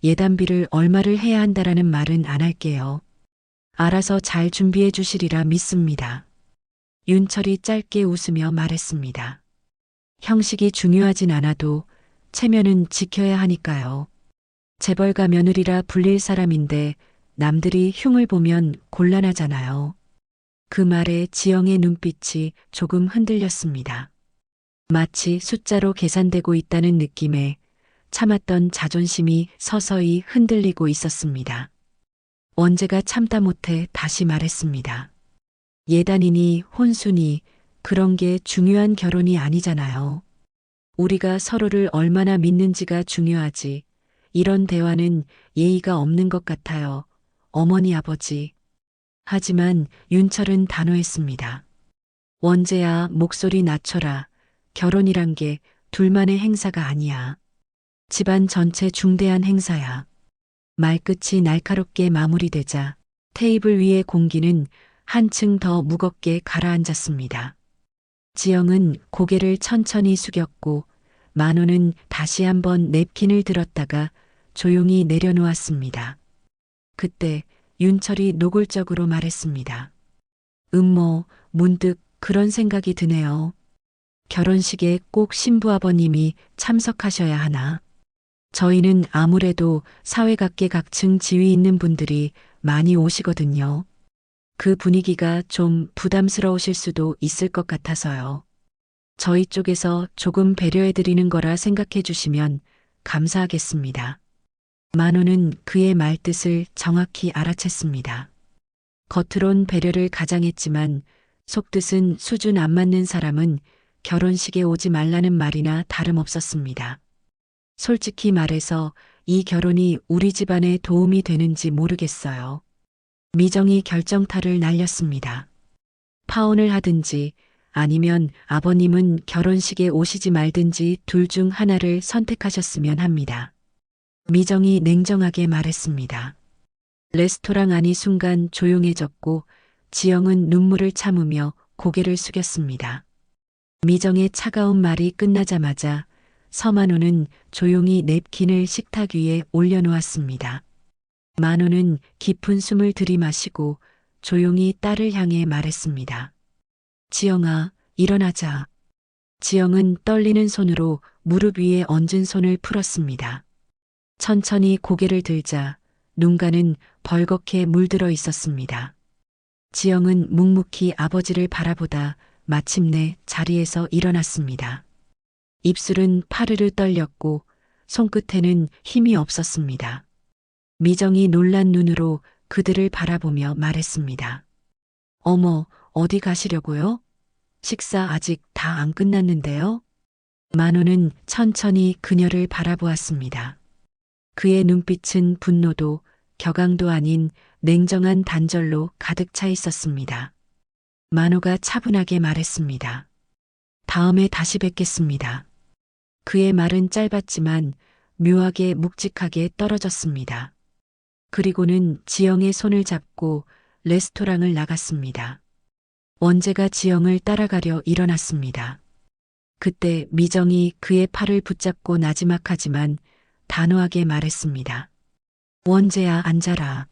예단비를 얼마를 해야 한다라는 말은 안 할게요. 알아서 잘 준비해 주시리라 믿습니다. 윤철이 짧게 웃으며 말했습니다. 형식이 중요하진 않아도 체면은 지켜야 하니까요. 재벌가 며느리라 불릴 사람인데 남들이 흉을 보면 곤란하잖아요. 그 말에 지영의 눈빛이 조금 흔들렸습니다. 마치 숫자로 계산되고 있다는 느낌에 참았던 자존심이 서서히 흔들리고 있었습니다. 원재가 참다 못해 다시 말했습니다. 예단이니 혼수니 그런 게 중요한 결혼이 아니잖아요. 우리가 서로를 얼마나 믿는지가 중요하지. 이런 대화는 예의가 없는 것 같아요. 어머니 아버지. 하지만 윤철은 단호했습니다. 원재야, 목소리 낮춰라. 결혼이란 게 둘만의 행사가 아니야. 집안 전체 중대한 행사야. 말끝이 날카롭게 마무리되자 테이블 위의 공기는 한층 더 무겁게 가라앉았습니다. 지영은 고개를 천천히 숙였고 만호는 다시 한번 냅킨을 들었다가 조용히 내려놓았습니다. 그때 윤철이 노골적으로 말했습니다. 문득 그런 생각이 드네요. 결혼식에 꼭 신부아버님이 참석하셔야 하나? 저희는 아무래도 사회각계각층 지위 있는 분들이 많이 오시거든요. 그 분위기가 좀 부담스러우실 수도 있을 것 같아서요. 저희 쪽에서 조금 배려해드리는 거라 생각해 주시면 감사하겠습니다. 만호는 그의 말뜻을 정확히 알아챘습니다. 겉으론 배려를 가장했지만 속뜻은 수준 안 맞는 사람은 결혼식에 오지 말라는 말이나 다름없었습니다. 솔직히 말해서 이 결혼이 우리 집안에 도움이 되는지 모르겠어요. 미정이 결정타를 날렸습니다. 파혼을 하든지 아니면 아버님은 결혼식에 오시지 말든지 둘 중 하나를 선택하셨으면 합니다. 미정이 냉정하게 말했습니다. 레스토랑 안이 순간 조용해졌고 지영은 눈물을 참으며 고개를 숙였습니다. 미정의 차가운 말이 끝나자마자 서만호는 조용히 냅킨을 식탁 위에 올려놓았습니다. 만호는 깊은 숨을 들이마시고 조용히 딸을 향해 말했습니다. 지영아, 일어나자. 지영은 떨리는 손으로 무릎 위에 얹은 손을 풀었습니다. 천천히 고개를 들자 눈가는 벌겋게 물들어 있었습니다. 지영은 묵묵히 아버지를 바라보다 마침내 자리에서 일어났습니다. 입술은 파르르 떨렸고 손끝에는 힘이 없었습니다. 미정이 놀란 눈으로 그들을 바라보며 말했습니다. 어머, 어디 가시려고요? 식사 아직 다 안 끝났는데요? 만호는 천천히 그녀를 바라보았습니다. 그의 눈빛은 분노도 격앙도 아닌 냉정한 단절로 가득 차 있었습니다. 만호가 차분하게 말했습니다. 다음에 다시 뵙겠습니다. 그의 말은 짧았지만 묘하게 묵직하게 떨어졌습니다. 그리고는 지영의 손을 잡고 레스토랑을 나갔습니다. 원재가 지영을 따라가려 일어났습니다. 그때 미정이 그의 팔을 붙잡고 나지막하지만 단호하게 말했습니다. 원재야, 앉아라.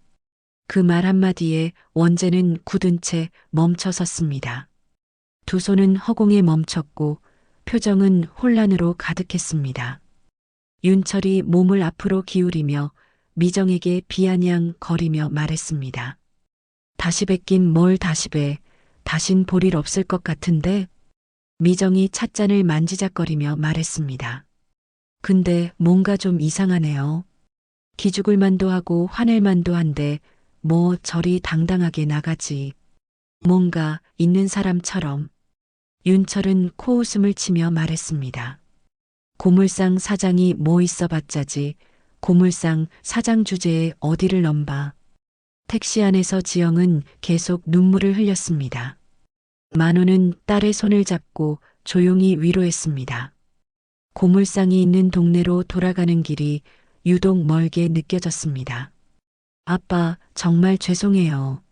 그 말 한마디에 원재는 굳은 채 멈춰 섰습니다. 두 손은 허공에 멈췄고 표정은 혼란으로 가득했습니다. 윤철이 몸을 앞으로 기울이며 미정에게 비아냥거리며 말했습니다. 다시 뵙긴 뭘 다시 뵈. 다신 볼 일 없을 것 같은데. 미정이 찻잔을 만지작거리며 말했습니다. 근데 뭔가 좀 이상하네요. 기죽을 만도 하고 화낼 만도 한데 뭐 저리 당당하게 나가지. 뭔가 있는 사람처럼. 윤철은 코웃음을 치며 말했습니다. 고물상 사장이 뭐 있어 봤자지. 고물상 사장 주제에 어디를 넘봐. 택시 안에서 지영은 계속 눈물을 흘렸습니다. 만호는 딸의 손을 잡고 조용히 위로했습니다. 고물상이 있는 동네로 돌아가는 길이 유독 멀게 느껴졌습니다. 아빠, 정말 죄송해요.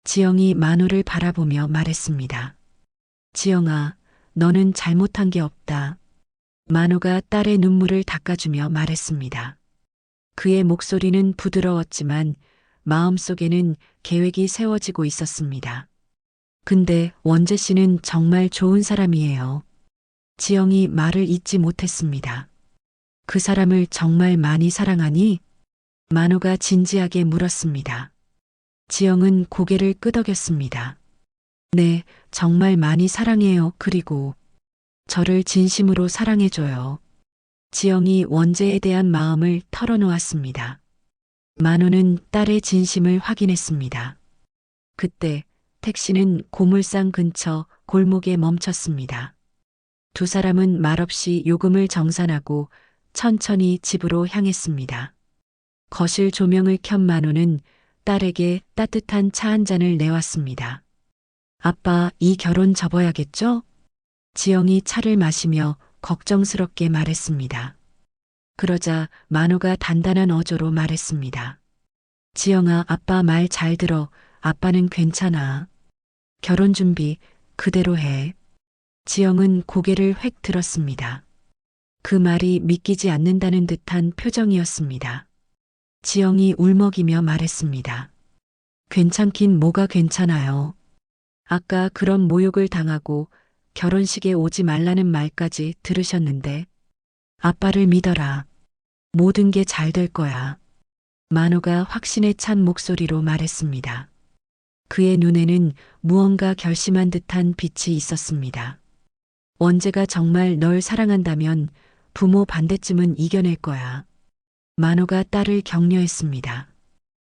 지영이 만호를 바라보며 말했습니다. 지영아, 너는 잘못한 게 없다. 만호가 딸의 눈물을 닦아주며 말했습니다. 그의 목소리는 부드러웠지만 마음속에는 계획이 세워지고 있었습니다. 근데 원재 씨는 정말 좋은 사람이에요. 지영이 말을 잇지 못했습니다. 그 사람을 정말 많이 사랑하니? 만호가 진지하게 물었습니다. 지영은 고개를 끄덕였습니다. 네, 정말 많이 사랑해요. 그리고 저를 진심으로 사랑해줘요. 지영이 원재에 대한 마음을 털어놓았습니다. 만호는 딸의 진심을 확인했습니다. 그때 택시는 고물상 근처 골목에 멈췄습니다. 두 사람은 말없이 요금을 정산하고 천천히 집으로 향했습니다. 거실 조명을 켠 만호는 딸에게 따뜻한 차 한 잔을 내왔습니다. 아빠, 이 결혼 접어야겠죠? 지영이 차를 마시며 걱정스럽게 말했습니다. 그러자 만호가 단단한 어조로 말했습니다. 지영아, 아빠 말 잘 들어. 아빠는 괜찮아. 결혼 준비 그대로 해. 지영은 고개를 획 들었습니다. 그 말이 믿기지 않는다는 듯한 표정이었습니다. 지영이 울먹이며 말했습니다. 괜찮긴 뭐가 괜찮아요. 아까 그런 모욕을 당하고 결혼식에 오지 말라는 말까지 들으셨는데 아빠를 믿어라. 모든 게 잘 될 거야. 만호가 확신에 찬 목소리로 말했습니다. 그의 눈에는 무언가 결심한 듯한 빛이 있었습니다. 원재가 정말 널 사랑한다면 부모 반대쯤은 이겨낼 거야. 만호가 딸을 격려했습니다.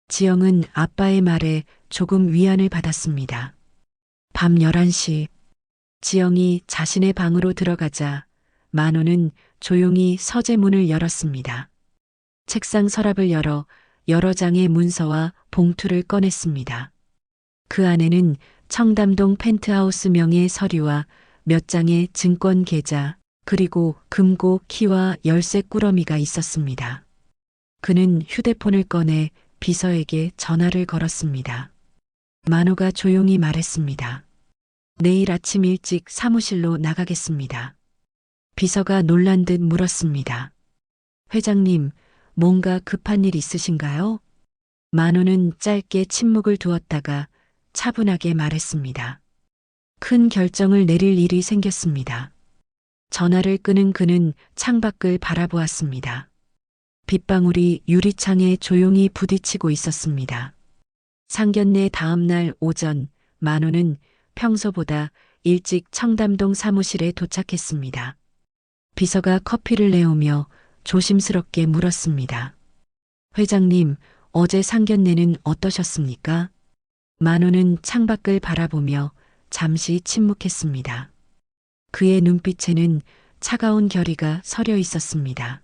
지영은 아빠의 말에 조금 위안을 받았습니다. 밤 11시 지영이 자신의 방으로 들어가자 만호는 조용히 서재문을 열었습니다. 책상 서랍을 열어 여러 장의 문서와 봉투를 꺼냈습니다. 그 안에는 청담동 펜트하우스 명의 서류와 몇 장의 증권 계좌, 그리고 금고 키와 열쇠 꾸러미가 있었습니다. 그는 휴대폰을 꺼내 비서에게 전화를 걸었습니다. 만호가 조용히 말했습니다. 내일 아침 일찍 사무실로 나가겠습니다. 비서가 놀란 듯 물었습니다. 회장님, 뭔가 급한 일 있으신가요? 만호는 짧게 침묵을 두었다가 차분하게 말했습니다. 큰 결정을 내릴 일이 생겼습니다. 전화를 끄는 그는 창밖을 바라보았습니다. 빗방울이 유리창에 조용히 부딪히고 있었습니다. 상견례 다음 날 오전, 만호는 평소보다 일찍 청담동 사무실에 도착했습니다. 비서가 커피를 내오며 조심스럽게 물었습니다. 회장님, 어제 상견례는 어떠셨습니까? 만호는 창밖을 바라보며 잠시 침묵했습니다. 그의 눈빛에는 차가운 결의가 서려 있었습니다.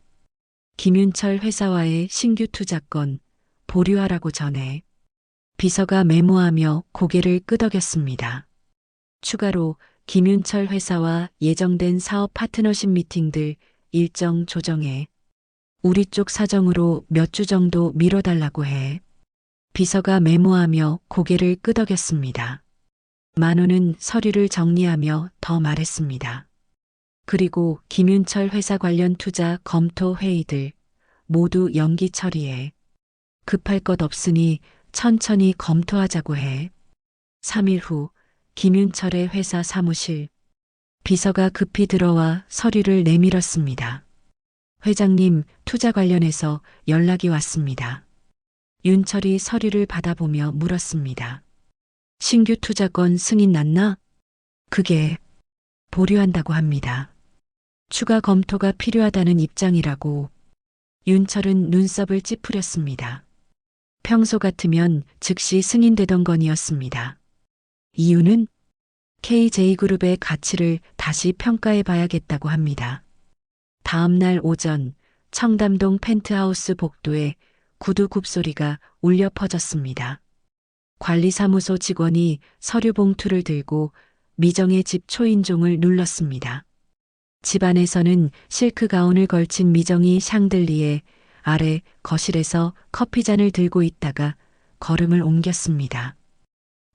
김윤철 회사와의 신규 투자권 보류하라고 전해 비서가 메모하며 고개를 끄덕였습니다. 추가로 김윤철 회사와 예정된 사업 파트너십 미팅들 일정 조정해 우리 쪽 사정으로 몇 주 정도 미뤄달라고 해. 비서가 메모하며 고개를 끄덕였습니다. 만호는 서류를 정리하며 더 말했습니다. 그리고 김윤철 회사 관련 투자 검토 회의들 모두 연기 처리해. 급할 것 없으니 천천히 검토하자고 해. 3일 후 김윤철의 회사 사무실. 비서가 급히 들어와 서류를 내밀었습니다. 회장님, 투자 관련해서 연락이 왔습니다. 윤철이 서류를 받아보며 물었습니다. 신규 투자권 승인 났나? 그게 보류한다고 합니다. 추가 검토가 필요하다는 입장이라고. 윤철은 눈썹을 찌푸렸습니다. 평소 같으면 즉시 승인되던 건이었습니다. 이유는 KJ그룹의 가치를 다시 평가해 봐야겠다고 합니다. 다음 날 오전 청담동 펜트하우스 복도에 구두 굽소리가 울려 퍼졌습니다. 관리사무소 직원이 서류 봉투를 들고 미정의 집 초인종을 눌렀습니다. 집 안에서는 실크 가운을 걸친 미정이 샹들리에 아래 거실에서 커피잔을 들고 있다가 걸음을 옮겼습니다.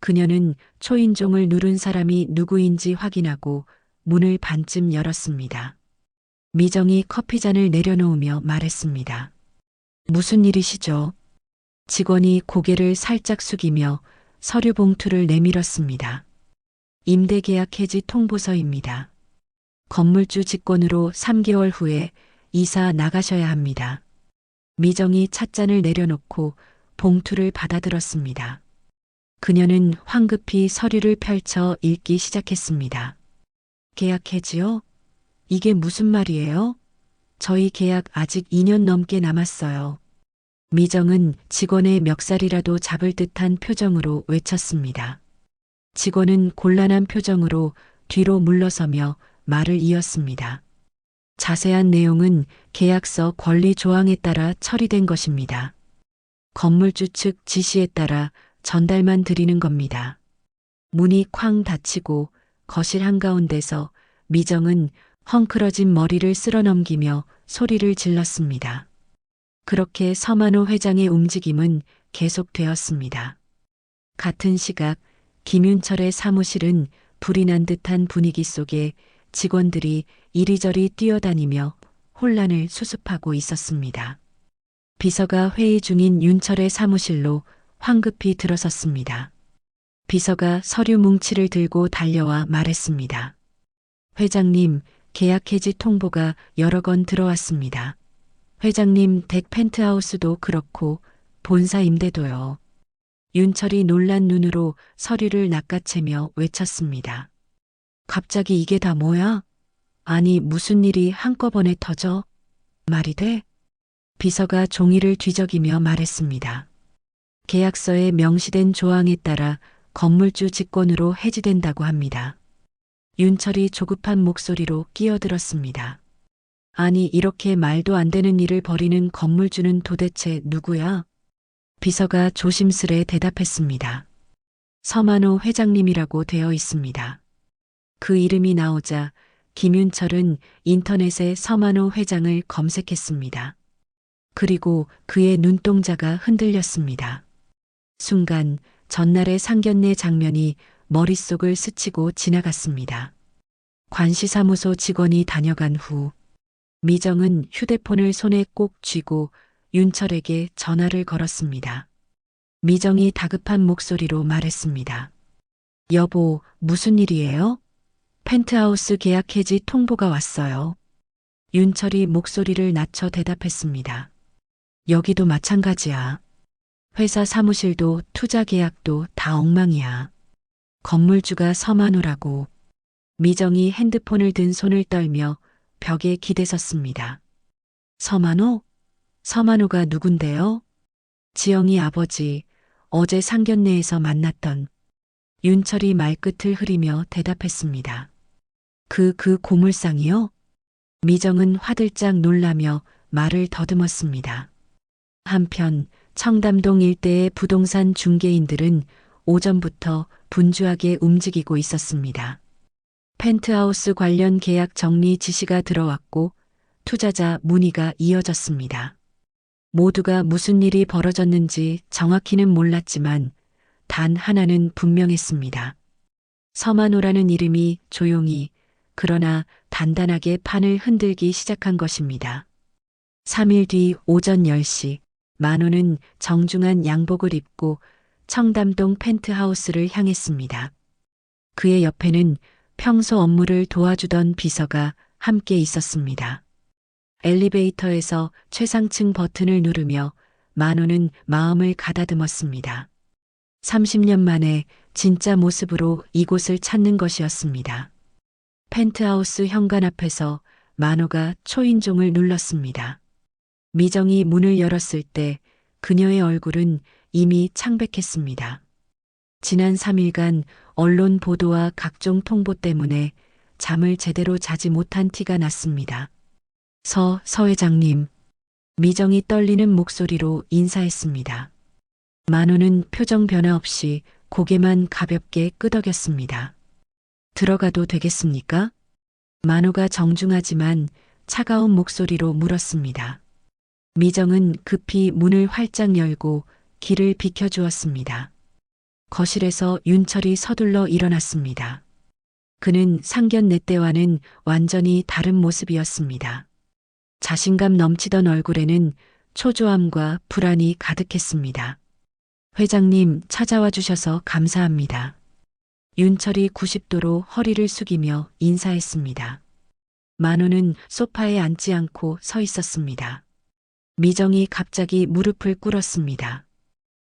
그녀는 초인종을 누른 사람이 누구인지 확인하고 문을 반쯤 열었습니다. 미정이 커피잔을 내려놓으며 말했습니다. 무슨 일이시죠? 직원이 고개를 살짝 숙이며 서류 봉투를 내밀었습니다. 임대계약 해지 통보서입니다. 건물주 직권으로 3개월 후에 이사 나가셔야 합니다. 미정이 찻잔을 내려놓고 봉투를 받아들었습니다. 그녀는 황급히 서류를 펼쳐 읽기 시작했습니다. 계약 해지요? 이게 무슨 말이에요? 저희 계약 아직 2년 넘게 남았어요. 미정은 직원의 멱살이라도 잡을 듯한 표정으로 외쳤습니다. 직원은 곤란한 표정으로 뒤로 물러서며 말을 이었습니다. 자세한 내용은 계약서 권리 조항에 따라 처리된 것입니다. 건물주 측 지시에 따라 전달만 드리는 겁니다. 문이 쾅 닫히고 거실 한가운데서 미정은 헝클어진 머리를 쓸어넘기며 소리를 질렀습니다. 그렇게 서만호 회장의 움직임은 계속되었습니다. 같은 시각 김윤철의 사무실은 불이 난 듯한 분위기 속에 직원들이 이리저리 뛰어다니며 혼란을 수습하고 있었습니다. 비서가 회의 중인 윤철의 사무실로 황급히 들어섰습니다. 비서가 서류 뭉치를 들고 달려와 말했습니다. 회장님, 계약 해지 통보가 여러 건 들어왔습니다. 회장님 댁 펜트하우스도 그렇고 본사 임대도요. 윤철이 놀란 눈으로 서류를 낚아채며 외쳤습니다. 갑자기 이게 다 뭐야? 아니 무슨 일이 한꺼번에 터져? 말이 돼? 비서가 종이를 뒤적이며 말했습니다. 계약서에 명시된 조항에 따라 건물주 직권으로 해지된다고 합니다. 윤철이 조급한 목소리로 끼어들었습니다. 아니 이렇게 말도 안 되는 일을 벌이는 건물주는 도대체 누구야? 비서가 조심스레 대답했습니다. 서만호 회장님이라고 되어 있습니다. 그 이름이 나오자 김윤철은 인터넷에 서만호 회장을 검색했습니다. 그리고 그의 눈동자가 흔들렸습니다. 순간 전날의 상견례 장면이 머릿속을 스치고 지나갔습니다. 관시사무소 직원이 다녀간 후 미정은 휴대폰을 손에 꼭 쥐고 윤철에게 전화를 걸었습니다. 미정이 다급한 목소리로 말했습니다. 여보, 무슨 일이에요? 펜트하우스 계약 해지 통보가 왔어요. 윤철이 목소리를 낮춰 대답했습니다. 여기도 마찬가지야. 회사 사무실도 투자 계약도 다 엉망이야. 건물주가 서만호라고. 미정이 핸드폰을 든 손을 떨며 벽에 기대섰습니다. 서만호? 서만호가 누군데요? 지영이 아버지, 어제 상견례에서 만났던. 윤철이 말끝을 흐리며 대답했습니다. 그 고물상이요? 미정은 화들짝 놀라며 말을 더듬었습니다. 한편 청담동 일대의 부동산 중개인들은 오전부터 분주하게 움직이고 있었습니다. 펜트하우스 관련 계약 정리 지시가 들어왔고 투자자 문의가 이어졌습니다. 모두가 무슨 일이 벌어졌는지 정확히는 몰랐지만 단 하나는 분명했습니다. 서만호라는 이름이 조용히 그러나 단단하게 판을 흔들기 시작한 것입니다. 3일 뒤 오전 10시 만호는 정중한 양복을 입고 청담동 펜트하우스를 향했습니다. 그의 옆에는 평소 업무를 도와주던 비서가 함께 있었습니다. 엘리베이터에서 최상층 버튼을 누르며 만호는 마음을 가다듬었습니다. 30년 만에 진짜 모습으로 이곳을 찾는 것이었습니다. 펜트하우스 현관 앞에서 만호가 초인종을 눌렀습니다. 미정이 문을 열었을 때 그녀의 얼굴은 이미 창백했습니다. 지난 3일간 언론 보도와 각종 통보 때문에 잠을 제대로 자지 못한 티가 났습니다. 서 회장님. 미정이 떨리는 목소리로 인사했습니다. 만호는 표정 변화 없이 고개만 가볍게 끄덕였습니다. 들어가도 되겠습니까? 만호가 정중하지만 차가운 목소리로 물었습니다. 미정은 급히 문을 활짝 열고 길을 비켜주었습니다. 거실에서 윤철이 서둘러 일어났습니다. 그는 상견례 때와는 완전히 다른 모습이었습니다. 자신감 넘치던 얼굴에는 초조함과 불안이 가득했습니다. 회장님 찾아와 주셔서 감사합니다. 윤철이 90도로 허리를 숙이며 인사했습니다. 만호는 소파에 앉지 않고 서 있었습니다. 미정이 갑자기 무릎을 꿇었습니다.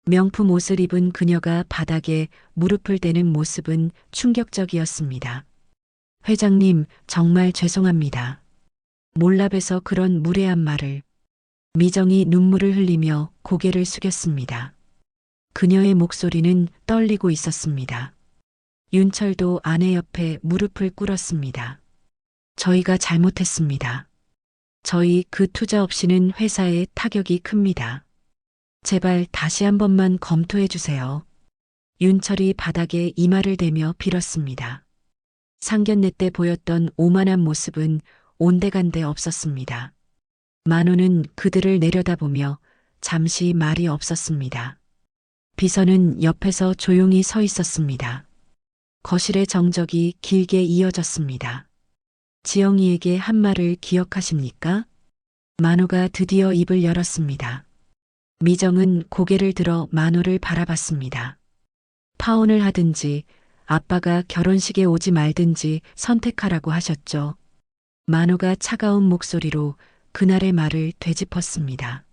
명품 옷을 입은 그녀가 바닥에 무릎을 대는 모습은 충격적이었습니다. 회장님, 정말 죄송합니다. 몰라봬서 그런 무례한 말을. 미정이 눈물을 흘리며 고개를 숙였습니다. 그녀의 목소리는 떨리고 있었습니다. 윤철도 아내 옆에 무릎을 꿇었습니다. 저희가 잘못했습니다. 저희 그 투자 없이는 회사에 타격이 큽니다. 제발 다시 한 번만 검토해 주세요. 윤철이 바닥에 이마를 대며 빌었습니다. 상견례 때 보였던 오만한 모습은 온데간데 없었습니다. 만호는 그들을 내려다보며 잠시 말이 없었습니다. 비서는 옆에서 조용히 서 있었습니다. 거실의 정적이 길게 이어졌습니다. 지영이에게 한 말을 기억하십니까? 만호가 드디어 입을 열었습니다. 미정은 고개를 들어 만호를 바라봤습니다. 파혼을 하든지 아빠가 결혼식에 오지 말든지 선택하라고 하셨죠. 만호가 차가운 목소리로 그날의 말을 되짚었습니다.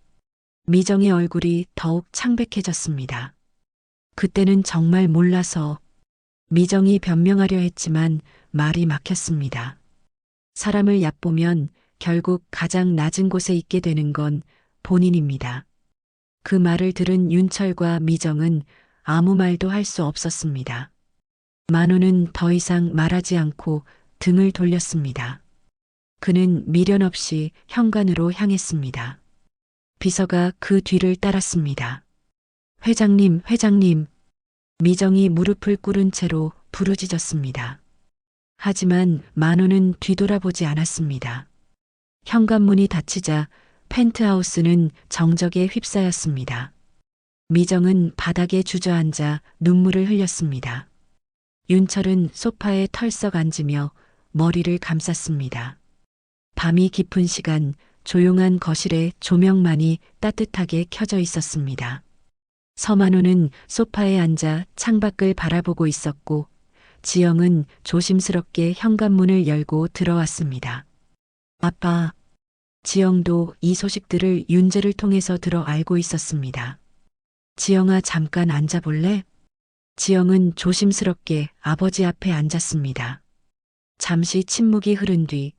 미정의 얼굴이 더욱 창백해졌습니다. 그때는 정말 몰라서. 미정이 변명하려 했지만 말이 막혔습니다. 사람을 얕보면 결국 가장 낮은 곳에 있게 되는 건 본인입니다. 그 말을 들은 윤철과 미정은 아무 말도 할 수 없었습니다. 만호는 더 이상 말하지 않고 등을 돌렸습니다. 그는 미련 없이 현관으로 향했습니다. 비서가 그 뒤를 따랐습니다. 회장님, 회장님. 미정이 무릎을 꿇은 채로 부르짖었습니다. 하지만 만호는 뒤돌아보지 않았습니다. 현관문이 닫히자 펜트하우스는 정적에 휩싸였습니다. 미정은 바닥에 주저앉아 눈물을 흘렸습니다. 윤철은 소파에 털썩 앉으며 머리를 감쌌습니다. 밤이 깊은 시간 조용한 거실에 조명만이 따뜻하게 켜져 있었습니다. 서만호는 소파에 앉아 창밖을 바라보고 있었고 지영은 조심스럽게 현관문을 열고 들어왔습니다. 아빠. 지영도 이 소식들을 윤재를 통해서 들어 알고 있었습니다. 지영아, 잠깐 앉아볼래? 지영은 조심스럽게 아버지 앞에 앉았습니다. 잠시 침묵이 흐른 뒤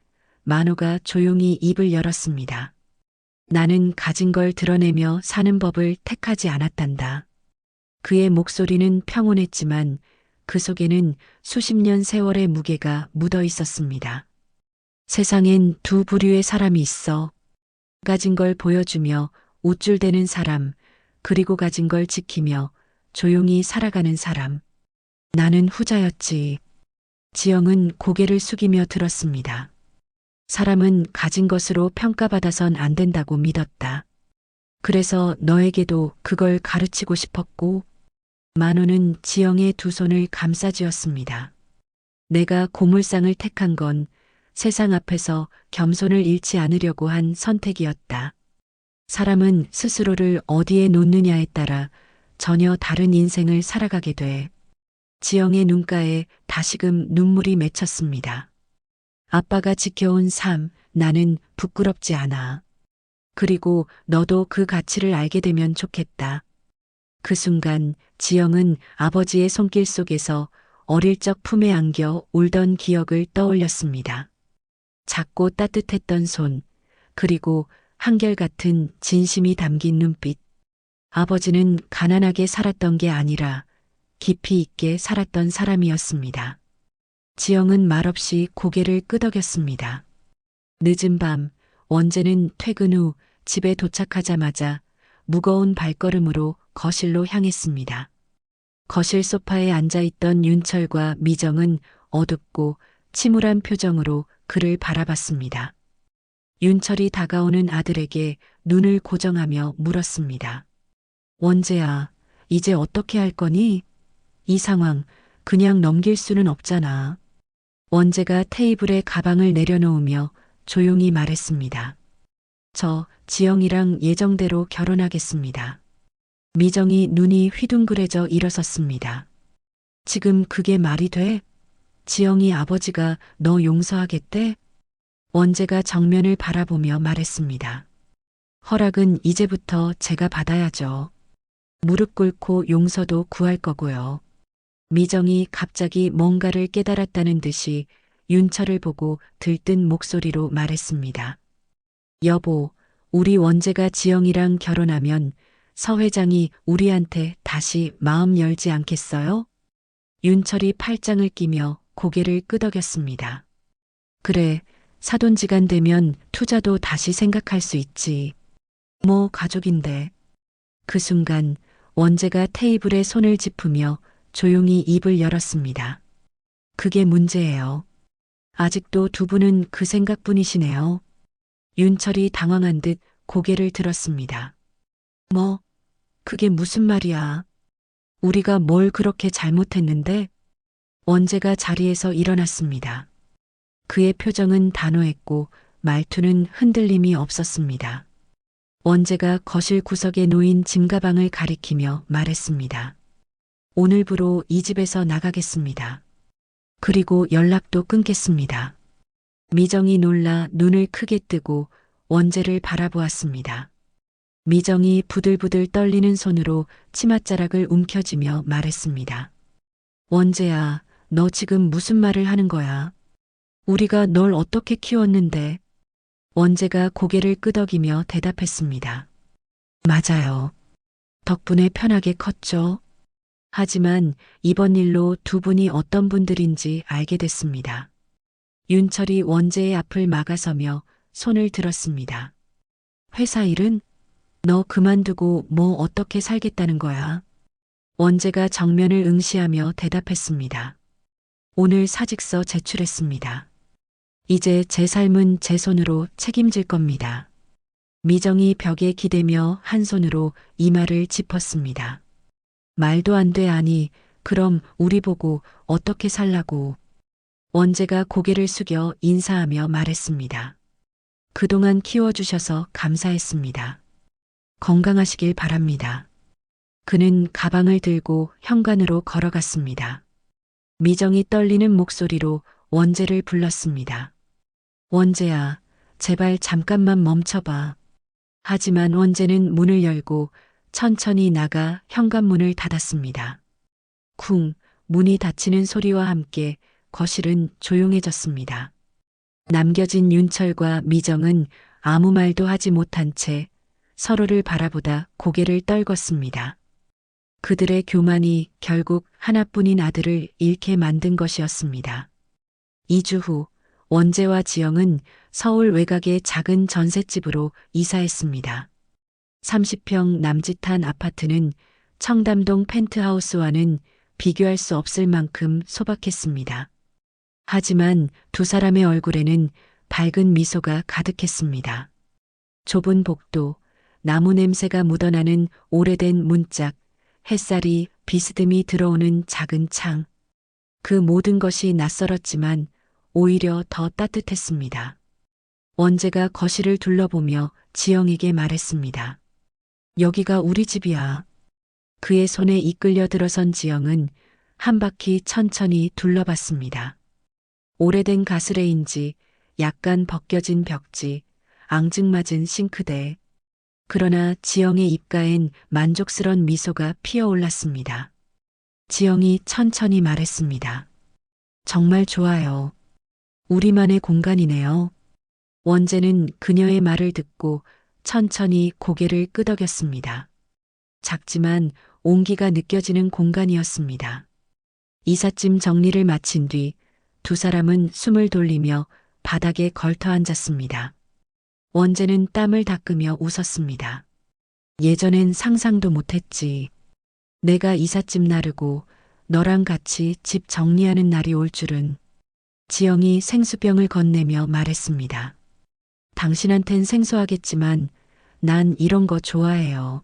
만호가 조용히 입을 열었습니다. 나는 가진 걸 드러내며 사는 법을 택하지 않았단다. 그의 목소리는 평온했지만 그 속에는 수십 년 세월의 무게가 묻어 있었습니다. 세상엔 두 부류의 사람이 있어. 가진 걸 보여주며 우쭐대는 사람, 그리고 가진 걸 지키며 조용히 살아가는 사람. 나는 후자였지. 지영은 고개를 숙이며 들었습니다. 사람은 가진 것으로 평가받아선 안 된다고 믿었다. 그래서 너에게도 그걸 가르치고 싶었고. 만호는 지영의 두 손을 감싸쥐었습니다. 내가 고물상을 택한 건 세상 앞에서 겸손을 잃지 않으려고 한 선택이었다. 사람은 스스로를 어디에 놓느냐에 따라 전혀 다른 인생을 살아가게 돼. 지영의 눈가에 다시금 눈물이 맺혔습니다. 아빠가 지켜온 삶, 나는 부끄럽지 않아. 그리고 너도 그 가치를 알게 되면 좋겠다. 그 순간 지영은 아버지의 손길 속에서 어릴 적 품에 안겨 울던 기억을 떠올렸습니다. 작고 따뜻했던 손, 그리고 한결같은 진심이 담긴 눈빛. 아버지는 가난하게 살았던 게 아니라 깊이 있게 살았던 사람이었습니다. 지영은 말없이 고개를 끄덕였습니다. 늦은 밤, 원재는 퇴근 후 집에 도착하자마자 무거운 발걸음으로 거실로 향했습니다. 거실 소파에 앉아있던 윤철과 미정은 어둡고 침울한 표정으로 그를 바라봤습니다. 윤철이 다가오는 아들에게 눈을 고정하며 물었습니다. 원재야, 이제 어떻게 할 거니? 이 상황 그냥 넘길 수는 없잖아. 원재가 테이블에 가방을 내려놓으며 조용히 말했습니다. 저 지영이랑 예정대로 결혼하겠습니다. 미정이 눈이 휘둥그레져 일어섰습니다. 지금 그게 말이 돼? 지영이 아버지가 너 용서하겠대? 원재가 정면을 바라보며 말했습니다. 허락은 이제부터 제가 받아야죠. 무릎 꿇고 용서도 구할 거고요. 미정이 갑자기 뭔가를 깨달았다는 듯이 윤철을 보고 들뜬 목소리로 말했습니다. 여보, 우리 원재가 지영이랑 결혼하면 서 회장이 우리한테 다시 마음 열지 않겠어요? 윤철이 팔짱을 끼며 고개를 끄덕였습니다. 그래, 사돈지간 되면 투자도 다시 생각할 수 있지. 뭐 가족인데. 그 순간 원재가 테이블에 손을 짚으며 조용히 입을 열었습니다. 그게 문제예요. 아직도 두 분은 그 생각뿐이시네요. 윤철이 당황한 듯 고개를 들었습니다. 뭐, 그게 무슨 말이야? 우리가 뭘 그렇게 잘못했는데? 원재가 자리에서 일어났습니다. 그의 표정은 단호했고 말투는 흔들림이 없었습니다. 원재가 거실 구석에 놓인 짐가방을 가리키며 말했습니다. 오늘부로 이 집에서 나가겠습니다. 그리고 연락도 끊겠습니다. 미정이 놀라 눈을 크게 뜨고 원재를 바라보았습니다. 미정이 부들부들 떨리는 손으로 치맛자락을 움켜쥐며 말했습니다. 원재야, 너 지금 무슨 말을 하는 거야? 우리가 널 어떻게 키웠는데? 원재가 고개를 끄덕이며 대답했습니다. 맞아요. 덕분에 편하게 컸죠. 하지만 이번 일로 두 분이 어떤 분들인지 알게 됐습니다. 윤철이 원재의 앞을 막아서며 손을 들었습니다. 회사 일은? 너 그만두고 뭐 어떻게 살겠다는 거야? 원재가 정면을 응시하며 대답했습니다. 오늘 사직서 제출했습니다. 이제 제 삶은 제 손으로 책임질 겁니다. 미정이 벽에 기대며 한 손으로 이마를 짚었습니다. 말도 안 돼. 아니, 그럼 우리 보고 어떻게 살라고. 원재가 고개를 숙여 인사하며 말했습니다. 그동안 키워주셔서 감사했습니다. 건강하시길 바랍니다. 그는 가방을 들고 현관으로 걸어갔습니다. 미정이 떨리는 목소리로 원재를 불렀습니다. 원재야, 제발 잠깐만 멈춰봐. 하지만 원재는 문을 열고 천천히 나가 현관문을 닫았습니다. 쿵, 문이 닫히는 소리와 함께 거실은 조용해졌습니다. 남겨진 윤철과 미정은 아무 말도 하지 못한 채 서로를 바라보다 고개를 떨궜습니다. 그들의 교만이 결국 하나뿐인 아들을 잃게 만든 것이었습니다. 2주 후 원재와 지영은 서울 외곽의 작은 전셋집으로 이사했습니다. 30평 남짓한 아파트는 청담동 펜트하우스와는 비교할 수 없을 만큼 소박했습니다. 하지만 두 사람의 얼굴에는 밝은 미소가 가득했습니다. 좁은 복도, 나무 냄새가 묻어나는 오래된 문짝, 햇살이 비스듬히 들어오는 작은 창. 그 모든 것이 낯설었지만 오히려 더 따뜻했습니다. 원재가 거실을 둘러보며 지영에게 말했습니다. 여기가 우리 집이야. 그의 손에 이끌려 들어선 지영은 한 바퀴 천천히 둘러봤습니다. 오래된 가스레인지, 약간 벗겨진 벽지, 앙증맞은 싱크대. 그러나 지영의 입가엔 만족스런 미소가 피어올랐습니다. 지영이 천천히 말했습니다. 정말 좋아요. 우리만의 공간이네요. 원재는 그녀의 말을 듣고 천천히 고개를 끄덕였습니다. 작지만 온기가 느껴지는 공간이었습니다. 이삿짐 정리를 마친 뒤 두 사람은 숨을 돌리며 바닥에 걸터 앉았습니다. 원재는 땀을 닦으며 웃었습니다. 예전엔 상상도 못했지. 내가 이삿짐 나르고 너랑 같이 집 정리하는 날이 올 줄은. 지영이 생수병을 건네며 말했습니다. 당신한텐 생소하겠지만 난 이런 거 좋아해요.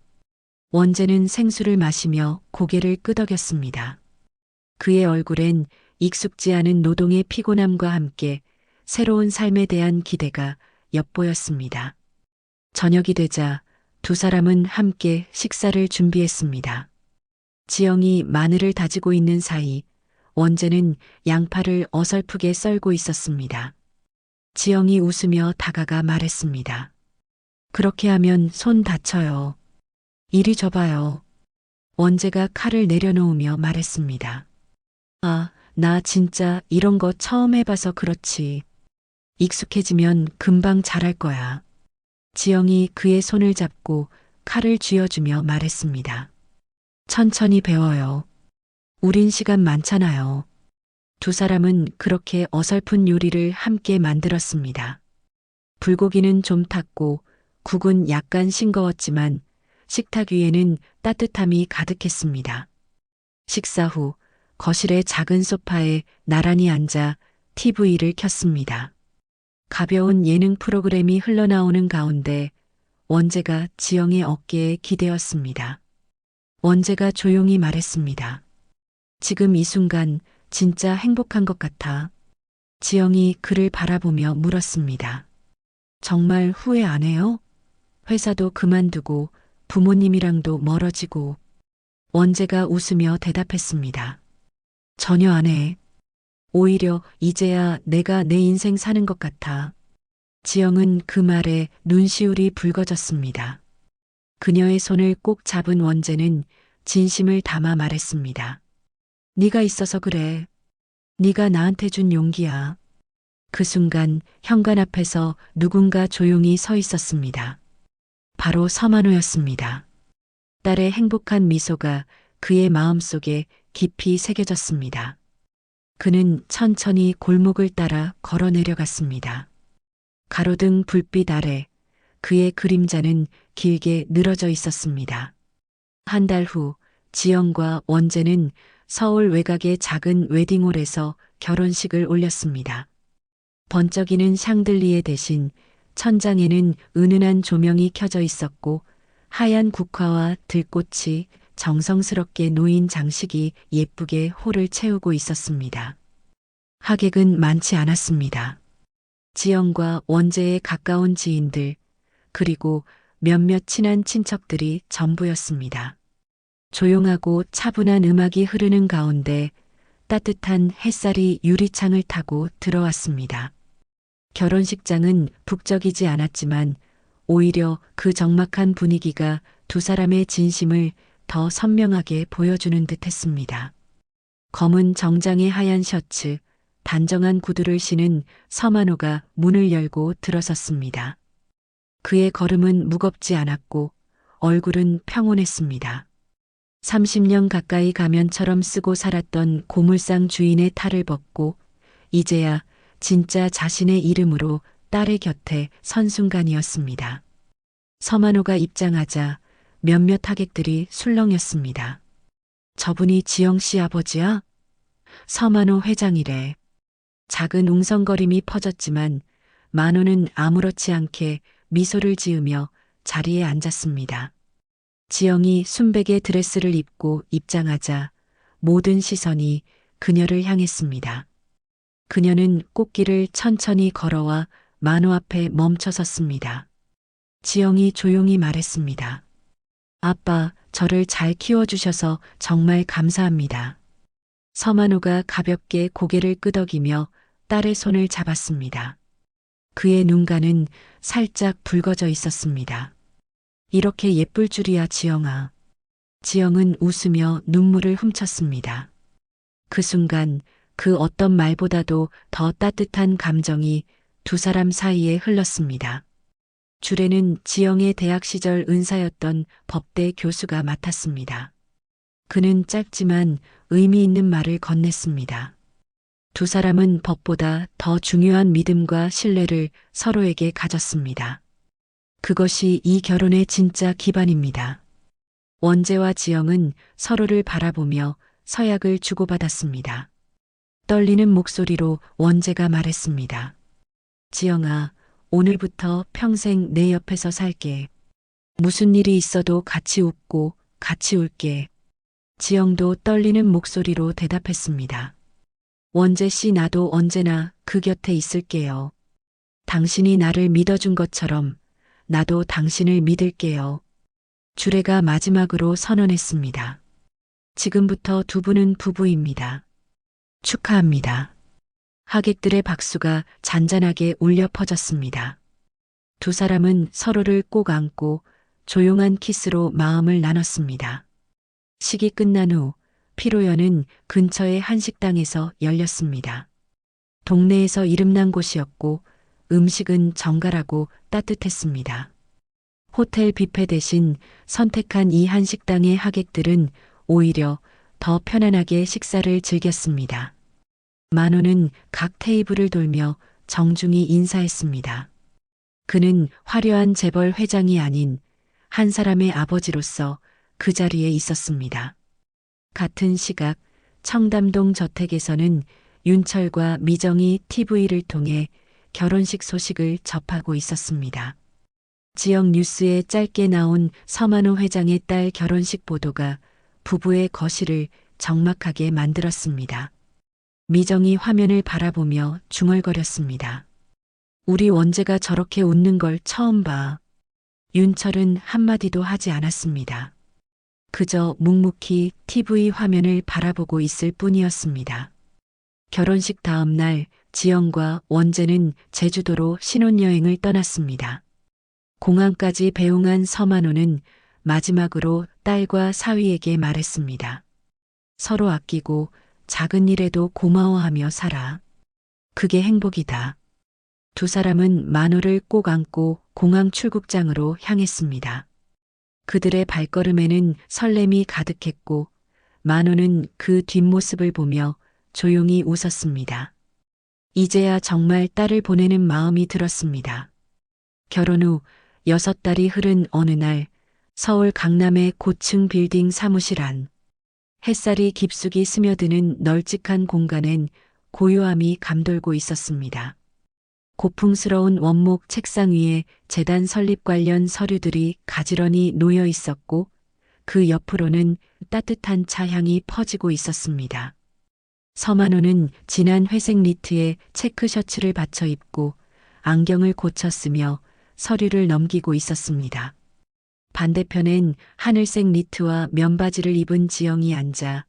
원재는 생수를 마시며 고개를 끄덕였습니다. 그의 얼굴엔 익숙지 않은 노동의 피곤함과 함께 새로운 삶에 대한 기대가 엿보였습니다. 저녁이 되자 두 사람은 함께 식사를 준비했습니다. 지영이 마늘을 다지고 있는 사이 원재는 양파를 어설프게 썰고 있었습니다. 지영이 웃으며 다가가 말했습니다. 그렇게 하면 손 다쳐요. 이리 줘봐요. 원재가 칼을 내려놓으며 말했습니다. 아, 나 진짜 이런 거 처음 해봐서 그렇지. 익숙해지면 금방 잘할 거야. 지영이 그의 손을 잡고 칼을 쥐어주며 말했습니다. 천천히 배워요. 우린 시간 많잖아요. 두 사람은 그렇게 어설픈 요리를 함께 만들었습니다. 불고기는 좀 탔고 국은 약간 싱거웠지만 식탁 위에는 따뜻함이 가득했습니다. 식사 후 거실의 작은 소파에 나란히 앉아 TV를 켰습니다. 가벼운 예능 프로그램이 흘러나오는 가운데 원재가 지영의 어깨에 기대었습니다. 원재가 조용히 말했습니다. 지금 이 순간 진짜 행복한 것 같아. 지영이 그를 바라보며 물었습니다. 정말 후회 안 해요? 회사도 그만두고 부모님이랑도 멀어지고. 원재가 웃으며 대답했습니다. 전혀 안 해. 오히려 이제야 내가 내 인생 사는 것 같아. 지영은 그 말에 눈시울이 붉어졌습니다. 그녀의 손을 꼭 잡은 원재는 진심을 담아 말했습니다. 네가 있어서 그래. 네가 나한테 준 용기야. 그 순간 현관 앞에서 누군가 조용히 서 있었습니다. 바로 서만호였습니다. 딸의 행복한 미소가 그의 마음속에 깊이 새겨졌습니다. 그는 천천히 골목을 따라 걸어 내려갔습니다. 가로등 불빛 아래 그의 그림자는 길게 늘어져 있었습니다. 한 달 후 지영과 원재는 서울 외곽의 작은 웨딩홀에서 결혼식을 올렸습니다. 번쩍이는 샹들리에 대신 천장에는 은은한 조명이 켜져 있었고 하얀 국화와 들꽃이 정성스럽게 놓인 장식이 예쁘게 홀을 채우고 있었습니다. 하객은 많지 않았습니다. 지영과 원재의 가까운 지인들, 그리고 몇몇 친한 친척들이 전부였습니다. 조용하고 차분한 음악이 흐르는 가운데 따뜻한 햇살이 유리창을 타고 들어왔습니다. 결혼식장은 북적이지 않았지만 오히려 그 적막한 분위기가 두 사람의 진심을 더 선명하게 보여주는 듯 했습니다. 검은 정장의 하얀 셔츠, 단정한 구두를 신은 서만호가 문을 열고 들어섰습니다. 그의 걸음은 무겁지 않았고 얼굴은 평온했습니다. 30년 가까이 가면처럼 쓰고 살았던 고물상 주인의 탈을 벗고 이제야 진짜 자신의 이름으로 딸의 곁에 선 순간이었습니다. 서만호가 입장하자 몇몇 하객들이 술렁였습니다. 저분이 지영 씨 아버지야? 서만호 회장이래. 작은 웅성거림이 퍼졌지만 만호는 아무렇지 않게 미소를 지으며 자리에 앉았습니다. 지영이 순백의 드레스를 입고 입장하자 모든 시선이 그녀를 향했습니다. 그녀는 꽃길을 천천히 걸어와 만호 앞에 멈춰 섰습니다. 지영이 조용히 말했습니다. 아빠, 저를 잘 키워주셔서 정말 감사합니다. 서만호가 가볍게 고개를 끄덕이며 딸의 손을 잡았습니다. 그의 눈가는 살짝 붉어져 있었습니다. 이렇게 예쁠 줄이야, 지영아. 지영은 웃으며 눈물을 훔쳤습니다. 그 순간 그 어떤 말보다도 더 따뜻한 감정이 두 사람 사이에 흘렀습니다. 주례는 지영의 대학 시절 은사였던 법대 교수가 맡았습니다. 그는 짧지만 의미 있는 말을 건넸습니다. 두 사람은 법보다 더 중요한 믿음과 신뢰를 서로에게 가졌습니다. 그것이 이 결혼의 진짜 기반입니다. 원재와 지영은 서로를 바라보며 서약을 주고받았습니다. 떨리는 목소리로 원재가 말했습니다. 지영아, 오늘부터 평생 내 옆에서 살게. 무슨 일이 있어도 같이 웃고 같이 울게. 지영도 떨리는 목소리로 대답했습니다. 원재 씨, 나도 언제나 그 곁에 있을게요. 당신이 나를 믿어준 것처럼 나도 당신을 믿을게요. 주례가 마지막으로 선언했습니다. 지금부터 두 분은 부부입니다. 축하합니다. 하객들의 박수가 잔잔하게 울려 퍼졌습니다. 두 사람은 서로를 꼭 안고 조용한 키스로 마음을 나눴습니다. 식이 끝난 후 피로연은 근처의 한 식당에서 열렸습니다. 동네에서 이름난 곳이었고 음식은 정갈하고 따뜻했습니다. 호텔 뷔페 대신 선택한 이 한식당의 하객들은 오히려 더 편안하게 식사를 즐겼습니다. 만호는 각 테이블을 돌며 정중히 인사했습니다. 그는 화려한 재벌 회장이 아닌 한 사람의 아버지로서 그 자리에 있었습니다. 같은 시각 청담동 저택에서는 윤철과 미정이 TV를 통해 결혼식 소식을 접하고 있었습니다. 지역 뉴스에 짧게 나온 서만호 회장의 딸 결혼식 보도가 부부의 거실을 적막하게 만들었습니다. 미정이 화면을 바라보며 중얼거렸습니다. 우리 원재가 저렇게 웃는 걸 처음 봐. 윤철은 한마디도 하지 않았습니다. 그저 묵묵히 TV 화면을 바라보고 있을 뿐이었습니다. 결혼식 다음 날 지영과 원재는 제주도로 신혼여행을 떠났습니다. 공항까지 배웅한 서만호는 마지막으로 딸과 사위에게 말했습니다. 서로 아끼고 작은 일에도 고마워하며 살아. 그게 행복이다. 두 사람은 만호를 꼭 안고 공항 출국장으로 향했습니다. 그들의 발걸음에는 설렘이 가득했고 만호는 그 뒷모습을 보며 조용히 웃었습니다. 이제야 정말 딸을 보내는 마음이 들었습니다. 결혼 후 6달이 흐른 어느 날 서울 강남의 고층 빌딩 사무실 안 햇살이 깊숙이 스며드는 널찍한 공간엔 고요함이 감돌고 있었습니다. 고풍스러운 원목 책상 위에 재단 설립 관련 서류들이 가지런히 놓여 있었고 그 옆으로는 따뜻한 차향이 퍼지고 있었습니다. 서만호는 진한 회색 니트에 체크 셔츠를 받쳐 입고 안경을 고쳐 쓰며 서류를 넘기고 있었습니다. 반대편엔 하늘색 니트와 면바지를 입은 지영이 앉아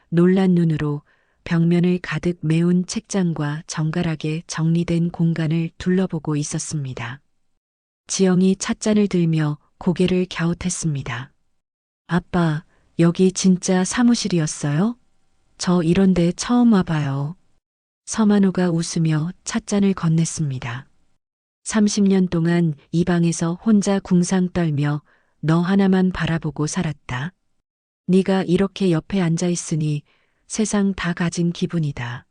놀란 눈으로 벽면을 가득 메운 책장과 정갈하게 정리된 공간을 둘러보고 있었습니다. 지영이 찻잔을 들며 고개를 갸웃했습니다. 아빠, 여기 진짜 사무실이었어요? 저 이런데 처음 와봐요. 서만호가 웃으며 찻잔을 건넸습니다. 30년 동안 이 방에서 혼자 궁상 떨며 너 하나만 바라보고 살았다. 네가 이렇게 옆에 앉아 있으니 세상 다 가진 기분이다.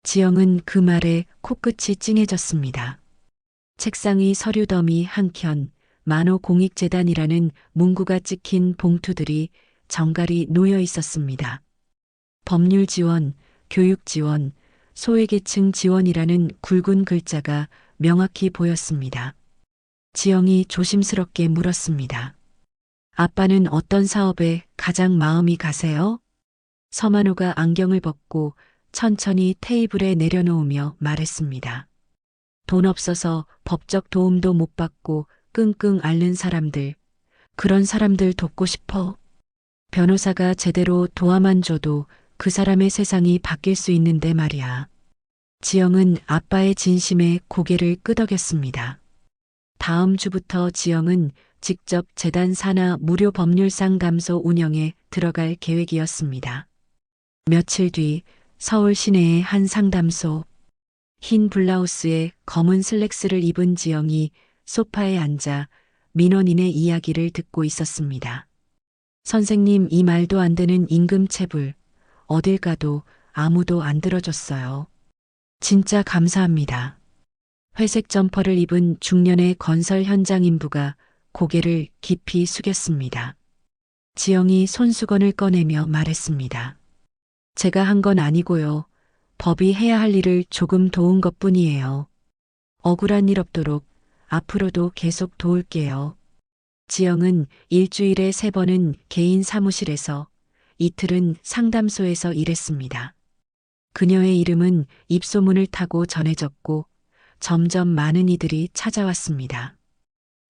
지영은 그 말에 코끝이 찡해졌습니다. 책상 위 서류 더미 한켠 만호 공익재단이라는 문구가 찍힌 봉투들이 정갈이 놓여 있었습니다. 법률 지원, 교육 지원, 소외계층 지원이라는 굵은 글자가 명확히 보였습니다. 지영이 조심스럽게 물었습니다. 아빠는 어떤 사업에 가장 마음이 가세요? 서만호가 안경을 벗고 천천히 테이블에 내려놓으며 말했습니다. 돈 없어서 법적 도움도 못 받고 끙끙 앓는 사람들, 그런 사람들 돕고 싶어. 변호사가 제대로 도와만 줘도 그 사람의 세상이 바뀔 수 있는데 말이야. 지영은 아빠의 진심에 고개를 끄덕였습니다. 다음 주부터 지영은 직접 재단 산하 무료 법률 상담소 운영에 들어갈 계획이었습니다. 며칠 뒤 서울 시내의 한 상담소. 흰 블라우스에 검은 슬랙스를 입은 지영이 소파에 앉아 민원인의 이야기를 듣고 있었습니다. 선생님, 이 말도 안 되는 임금체불. 어딜 가도 아무도 안 들어줬어요. 진짜 감사합니다. 회색 점퍼를 입은 중년의 건설 현장 인부가 고개를 깊이 숙였습니다. 지영이 손수건을 꺼내며 말했습니다. 제가 한 건 아니고요. 법이 해야 할 일을 조금 도운 것뿐이에요. 억울한 일 없도록 앞으로도 계속 도울게요. 지영은 일주일에 3번은 개인 사무실에서 이틀은 상담소에서 일했습니다. 그녀의 이름은 입소문을 타고 전해졌고 점점 많은 이들이 찾아왔습니다.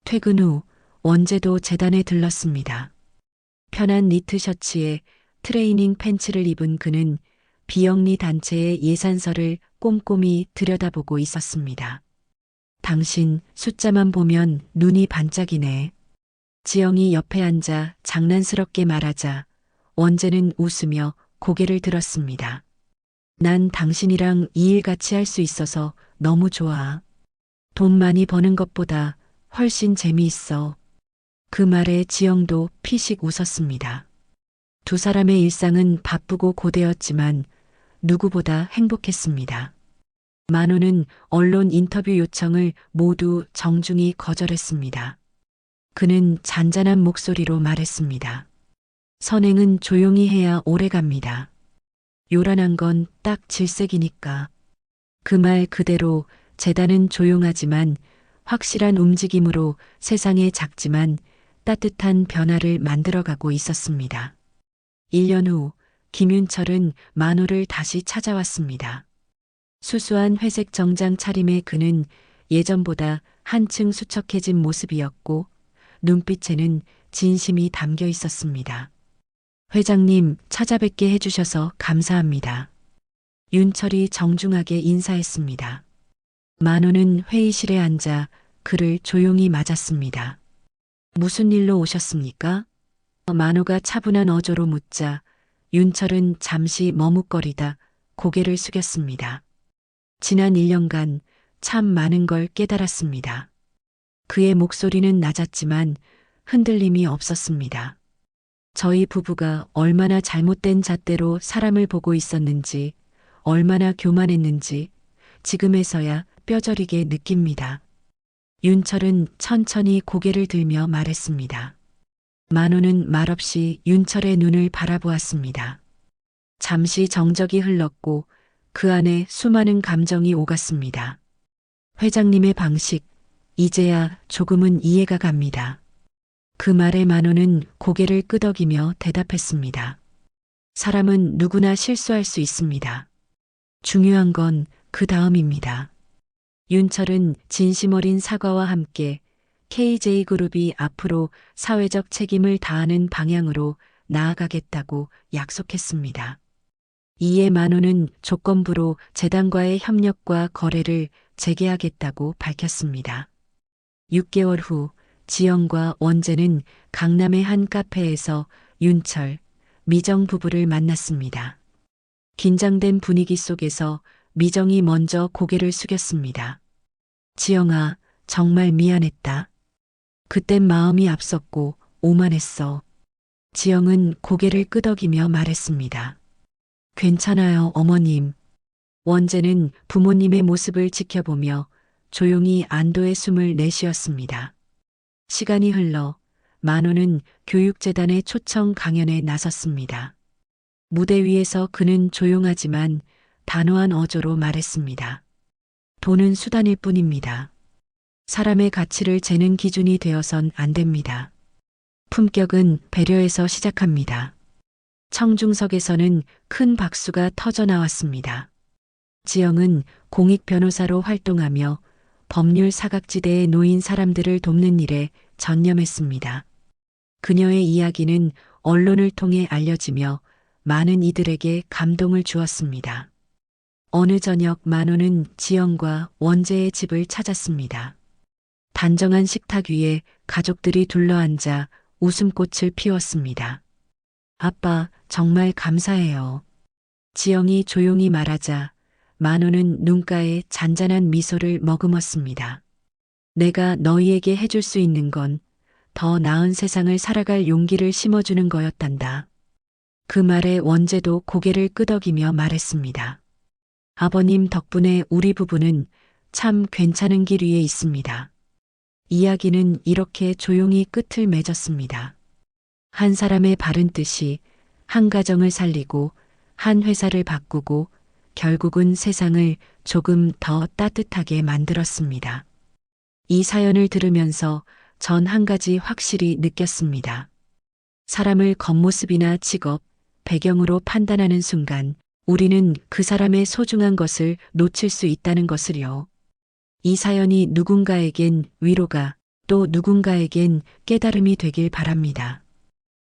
퇴근 후 원재도 재단에 들렀습니다. 편한 니트 셔츠에 트레이닝 팬츠를 입은 그는 비영리 단체의 예산서를 꼼꼼히 들여다보고 있었습니다. 당신 숫자만 보면 눈이 반짝이네. 지영이 옆에 앉아 장난스럽게 말하자 원재는 웃으며 고개를 들었습니다. 난 당신이랑 이 일 같이 할 수 있어서 너무 좋아. 돈 많이 버는 것보다 훨씬 재미있어. 그 말에 지영도 피식 웃었습니다. 두 사람의 일상은 바쁘고 고되었지만 누구보다 행복했습니다. 만호는 언론 인터뷰 요청을 모두 정중히 거절했습니다. 그는 잔잔한 목소리로 말했습니다. 선행은 조용히 해야 오래갑니다. 요란한 건 딱 질색이니까. 그 말 그대로 재단은 조용하지만 확실한 움직임으로 세상에 작지만 따뜻한 변화를 만들어가고 있었습니다. 1년 후 김윤철은 만호를 다시 찾아왔습니다. 수수한 회색 정장 차림의 그는 예전보다 한층 수척해진 모습이었고 눈빛에는 진심이 담겨 있었습니다. 회장님, 찾아뵙게 해주셔서 감사합니다. 윤철이 정중하게 인사했습니다. 만호는 회의실에 앉아 그를 조용히 맞았습니다. 무슨 일로 오셨습니까? 만호가 차분한 어조로 묻자 윤철은 잠시 머뭇거리다 고개를 숙였습니다. 지난 1년간 참 많은 걸 깨달았습니다. 그의 목소리는 낮았지만 흔들림이 없었습니다. 저희 부부가 얼마나 잘못된 잣대로 사람을 보고 있었는지, 얼마나 교만했는지 지금에서야 뼈저리게 느낍니다. 윤철은 천천히 고개를 들며 말했습니다. 만호는 말없이 윤철의 눈을 바라보았습니다. 잠시 정적이 흘렀고 그 안에 수많은 감정이 오갔습니다. 회장님의 방식, 이제야 조금은 이해가 갑니다. 그 말에 만호는 고개를 끄덕이며 대답했습니다. 사람은 누구나 실수할 수 있습니다. 중요한 건 그 다음입니다. 윤철은 진심 어린 사과와 함께 KJ그룹이 앞으로 사회적 책임을 다하는 방향으로 나아가겠다고 약속했습니다. 이에 만호는 조건부로 재단과의 협력과 거래를 재개하겠다고 밝혔습니다. 6개월 후 지영과 원재는 강남의 한 카페에서 윤철, 미정 부부를 만났습니다. 긴장된 분위기 속에서 미정이 먼저 고개를 숙였습니다. 지영아, 정말 미안했다. 그땐 마음이 앞섰고 오만했어. 지영은 고개를 끄덕이며 말했습니다. 괜찮아요, 어머님. 원재는 부모님의 모습을 지켜보며 조용히 안도의 숨을 내쉬었습니다. 시간이 흘러 만호는 교육재단의 초청 강연에 나섰습니다. 무대 위에서 그는 조용하지만 단호한 어조로 말했습니다. 돈은 수단일 뿐입니다. 사람의 가치를 재는 기준이 되어선 안 됩니다. 품격은 배려에서 시작합니다. 청중석에서는 큰 박수가 터져 나왔습니다. 지영은 공익 변호사로 활동하며 법률 사각지대에 놓인 사람들을 돕는 일에 전념했습니다. 그녀의 이야기는 언론을 통해 알려지며 많은 이들에게 감동을 주었습니다. 어느 저녁 만호는 지영과 원재의 집을 찾았습니다. 단정한 식탁 위에 가족들이 둘러앉아 웃음꽃을 피웠습니다. 아빠, 정말 감사해요. 지영이 조용히 말하자 만호는 눈가에 잔잔한 미소를 머금었습니다. 내가 너희에게 해줄 수 있는 건 더 나은 세상을 살아갈 용기를 심어주는 거였단다. 그 말에 원재도 고개를 끄덕이며 말했습니다. 아버님 덕분에 우리 부부는 참 괜찮은 길 위에 있습니다. 이야기는 이렇게 조용히 끝을 맺었습니다. 한 사람의 바른 뜻이 한 가정을 살리고 한 회사를 바꾸고 결국은 세상을 조금 더 따뜻하게 만들었습니다. 이 사연을 들으면서 전 한 가지 확실히 느꼈습니다. 사람을 겉모습이나 직업, 배경으로 판단하는 순간 우리는 그 사람의 소중한 것을 놓칠 수 있다는 것을요. 이 사연이 누군가에겐 위로가 또 누군가에겐 깨달음이 되길 바랍니다.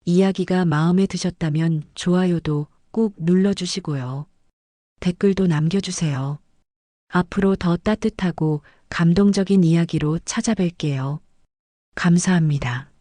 이야기가 마음에 드셨다면 좋아요도 꼭 눌러주시고요. 댓글도 남겨주세요. 앞으로 더 따뜻하고 감동적인 이야기로 찾아뵐게요. 감사합니다.